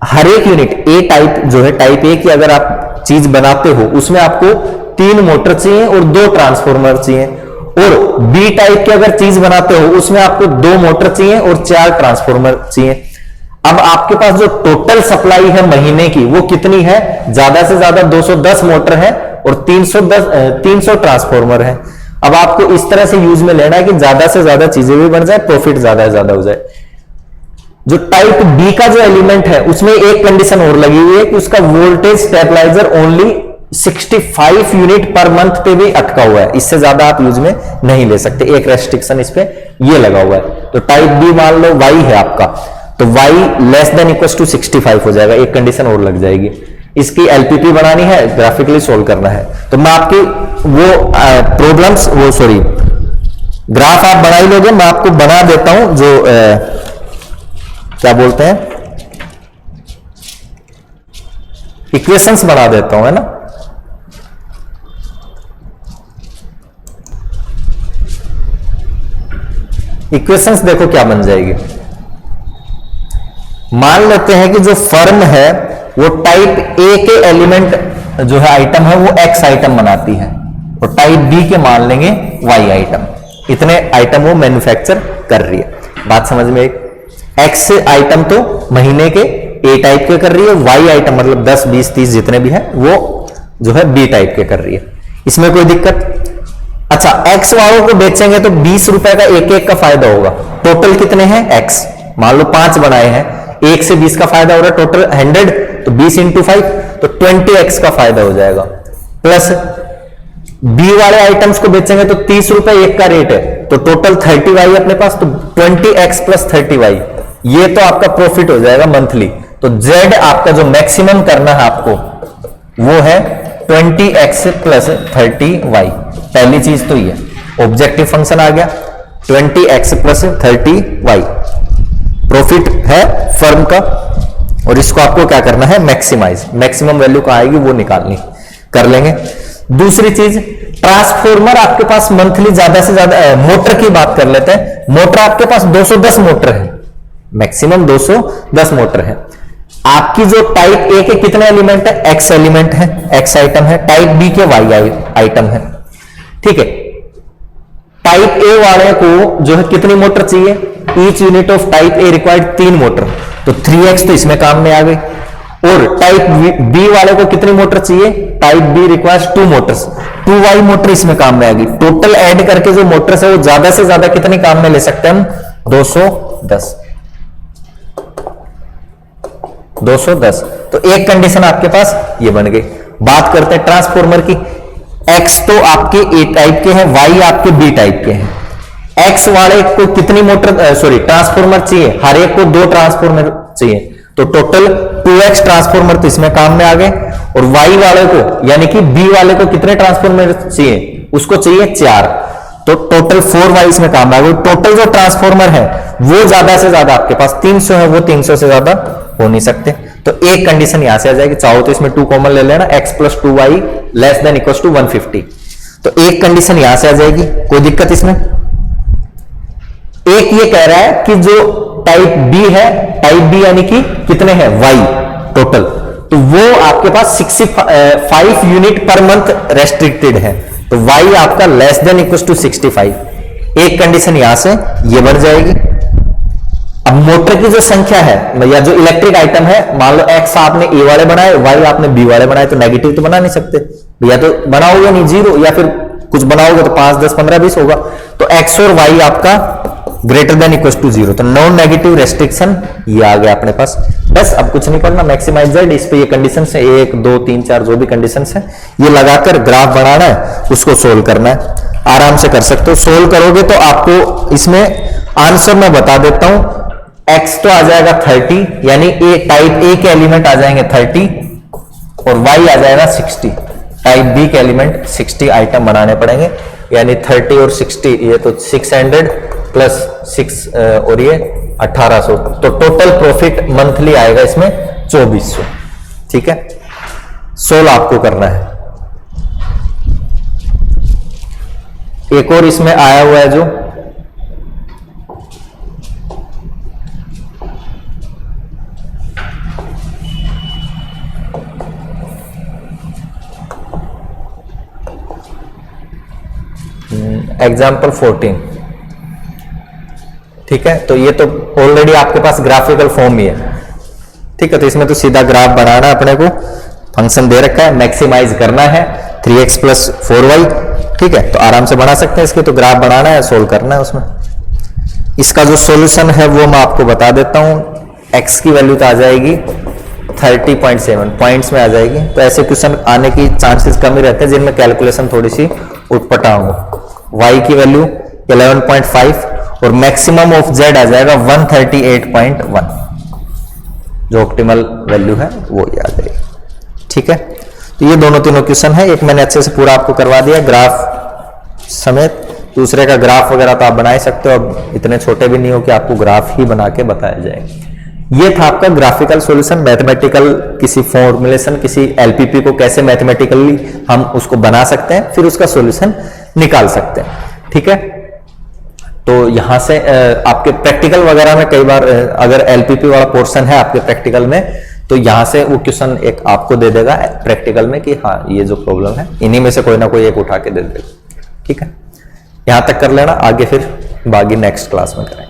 हर एक यूनिट ए टाइप जो है, टाइप ए की अगर आप चीज बनाते हो उसमें आपको 3 मोटर चाहिए और 2 ट्रांसफॉर्मर चाहिए, और बी टाइप की अगर चीज बनाते हो उसमें आपको 2 मोटर चाहिए और 4 ट्रांसफॉर्मर चाहिए। अब आपके पास जो टोटल सप्लाई है महीने की वो कितनी है? ज्यादा से ज्यादा 210 मोटर है और 300 ट्रांसफॉर्मर है। अब आपको इस तरह से यूज में लेना है कि ज्यादा से ज्यादा चीजें भी बन जाए, प्रॉफिट ज्यादा से ज्यादा हो जाए। जो टाइप बी का जो एलिमेंट है उसमें एक कंडीशन और लगी हुई है कि उसका voltage stabiliser only 65 unit per month पे भी अटका हुआ है, इससे ज्यादा आप यूज में नहीं ले सकते। एक रेस्ट्रिक्शन इस पे ये लगा हुआ है। तो टाइप बी मान लो वाई है आपका, तो y less than equal to 65 हो जाएगा, एक कंडीशन और लग जाएगी। इसकी एलपीपी बनानी है, ग्राफिकली सोल्व करना है, तो मैं आपकी वो प्रॉब्लम्स वो सॉरी ग्राफ आप बना ही लोगे, मैं आपको बना देता हूं जो क्या बोलते हैं इक्वेशंस बना देता हूं, है ना। इक्वेशंस देखो क्या बन जाएगी। मान लेते हैं कि जो फर्म है वो टाइप ए के एलिमेंट जो है आइटम है वो एक्स आइटम बनाती है, और टाइप बी के मान लेंगे वाई आइटम। इतने आइटम वो मैन्युफैक्चर कर रही है। बात समझ में? एक एक्स आइटम तो महीने के ए टाइप के कर रही है, वाई आइटम मतलब 10 20 30 जितने भी है वो जो है बी टाइप के कर रही है। इसमें कोई दिक्कत? अच्छा, एक्स वालों को बेचेंगे तो 20 रुपए का एक एक का फायदा होगा। टोटल कितने हैं एक्स, मान लो 5 बनाए हैं, 1 से 20 का फायदा हो रहा है, टोटल 100, तो 20 इंटू 5 तो 20x का फायदा हो जाएगा। प्लस बी वाले आइटम्स को बेचेंगे तो 30 रुपए एक का रेट है, तो टोटल 30y अपने पास, तो 20x प्लस 30y, ये तो आपका प्रॉफिट हो जाएगा मंथली। तो z आपका जो मैक्सिमम करना है आपको वो है 20x प्लस 30y। पहली चीज तो ये ऑब्जेक्टिव फंक्शन आ गया, 20x प्लस 30y प्रॉफिट है फर्म का, और इसको आपको क्या करना है मैक्सिमाइज, मैक्सिमम वैल्यू कहां आएगी वो निकालनी, कर लेंगे। दूसरी चीज, ट्रांसफॉर्मर आपके पास मंथली ज्यादा से ज्यादा, मोटर की बात कर लेते हैं, मोटर आपके पास 210 मोटर है, मैक्सिमम 210 मोटर है। आपकी जो टाइप ए के कितने एलिमेंट है, एक्स एलिमेंट है, एक्स आइटम है, टाइप बी के वाई आइटम है, ठीक है। टाइप ए वाले को जो है कितनी मोटर चाहिए, each unit of type A required 3 motor, तो 3x तो इसमें काम में आ गई। और टाइप बी वाले को कितनी मोटर चाहिए, type B requires 2 motors, 2y motor इसमें काम में आ गई। टोटल ऐड करके जो मोटर्स है वो ज्यादा से ज्यादा कितने काम में ले सकते हैं हम, 210। तो एक कंडीशन आपके पास ये बन गई। बात करते हैं ट्रांसफॉर्मर की। x तो आपके ए टाइप के हैं, y आपके बी टाइप के हैं। x वाले को कितनी मोटर ट्रांसफॉर्मर चाहिए, हर एक को 2 ट्रांसफॉर्मर चाहिए, तो टोटल 2x ट्रांसफॉर्मर तो इसमें काम में आ गए। और y वाले को यानी कि b वाले को कितने ट्रांसफॉर्मर चाहिए, उसको चाहिए 4, तो टोटल 4y इसमें काम में आ गए। टोटल जो ट्रांसफॉर्मर है वो ज्यादा से ज्यादा आपके पास 300 है, वो 300 से ज्यादा हो नहीं सकते। तो एक कंडीशन यहां से आ जाएगी, चाहो तो इसमें 2 कॉमन ले लेना, x plus 2y less than equal to 150। तो एक कंडीशन यहां से आ जाएगी, कोई दिक्कत इसमें? एक ये कह रहा है कि जो टाइप बी है, टाइप बी यानी कि कितने हैं y टोटल, तो वो आपके पास 65 यूनिट पर मंथ रेस्ट्रिक्टेड है, तो y आपका लेस देन इक्वल टू 65। एक कंडीशन यहां से ये बढ़ जाएगी। अब मोटर की जो संख्या है या जो इलेक्ट्रिक आइटम है, मान लो x आपने ए वाले बनाए, y आपने बी वाले बनाए, तो नेगेटिव तो बना नहीं सकते, या तो बनाओगे नहीं 0, या फिर कुछ बनाओगे तो 5 10 15 20 होगा। तो x और y आपका ग्रेटर देन इक्वल टू 0, तो नॉन नेगेटिव रेस्ट्रिक्शन ये आ गया अपने पास। बस अब कुछ नहीं करना, मैक्सिमाइज z, इस पे ये कंडीशन है 1 2 3 4 जो भी कंडीशन है ये लगाकर ग्राफ बनाना है, उसको सोल्व करना है, आराम से कर सकते हो। सोल्व करोगे तो आपको इसमें आंसर मैं बता देता हूं, x तो आ जाएगा 30, यानी ए टाइप ए के एलिमेंट आ जाएंगे 30 और y आ जाएगा 60। टाइप बी के एलिमेंट 60 आइटम बनाने पड़ेंगे, यानी 30 और 60, ये तो 600 प्लस 6 और ये 1800, तो टोटल प्रॉफिट मंथली आएगा इसमें 2400। ठीक है, सोल्व आपको करना है। एक और इसमें आया हुआ है जो एग्जाम्पल 14, ठीक है, तो ये तो ऑलरेडी आपके पास ग्राफिकल फॉर्म ही है। ठीक है, तो इसमें तो सीधा ग्राफ बनाना है अपने को, फंक्शन दे रखा है, मैक्सिमाइज करना है 3x प्लस 4y। ठीक है, तो आराम से बना सकते हैं इसके, तो ग्राफ बनाना है, सोल्व करना है उसमें। इसका जो सॉल्यूशन है वो मैं आपको बता देता हूं। x की वैल्यू तो आ जाएगी 30.7 पॉइंट्स में आ जाएगी, तो ऐसे क्वेश्चन आने की चांसेस कम ही रहते हैं जिनमें कैलकुलेशन थोड़ी सी उटपटांग हो। y की वैल्यू 11.5 और मैक्सिमम ऑफ z आ जाएगा 138.1, जो ऑप्टिमल वैल्यू है वो ये आ जाएगी। ठीक है, तो ये दोनों तीनों क्वेश्चन है, एक मैंने अच्छे से पूरा आपको करवा दिया ग्राफ समेत, दूसरे का ग्राफ वगैरह तो आप बना ही सकते हो, अब इतने छोटे भी नहीं हो कि आपको ग्राफ ही बना के बताया जाए। ये था आपका ग्राफिकल सॉल्यूशन। मैथमेटिकल किसी फॉर्मुलेशन, किसी एलपीपी को कैसे मैथमेटिकली हम उसको बना सकते हैं, फिर उसका सॉल्यूशन निकाल सकते हैं। ठीक है, तो यहां से आपके प्रैक्टिकल वगैरह में कई बार अगर एलपीपी वाला पोर्शन है आपके प्रैक्टिकल में, तो यहां से वो क्वेश्चन एक आपको दे देगा प्रैक्टिकल में कि हाँ ये जो प्रॉब्लम है इन्हीं में से कोई ना कोई एक उठा के दे देगा। ठीक है, यहां तक कर लेना, आगे फिर बाकी नेक्स्ट क्लास में करेंगे।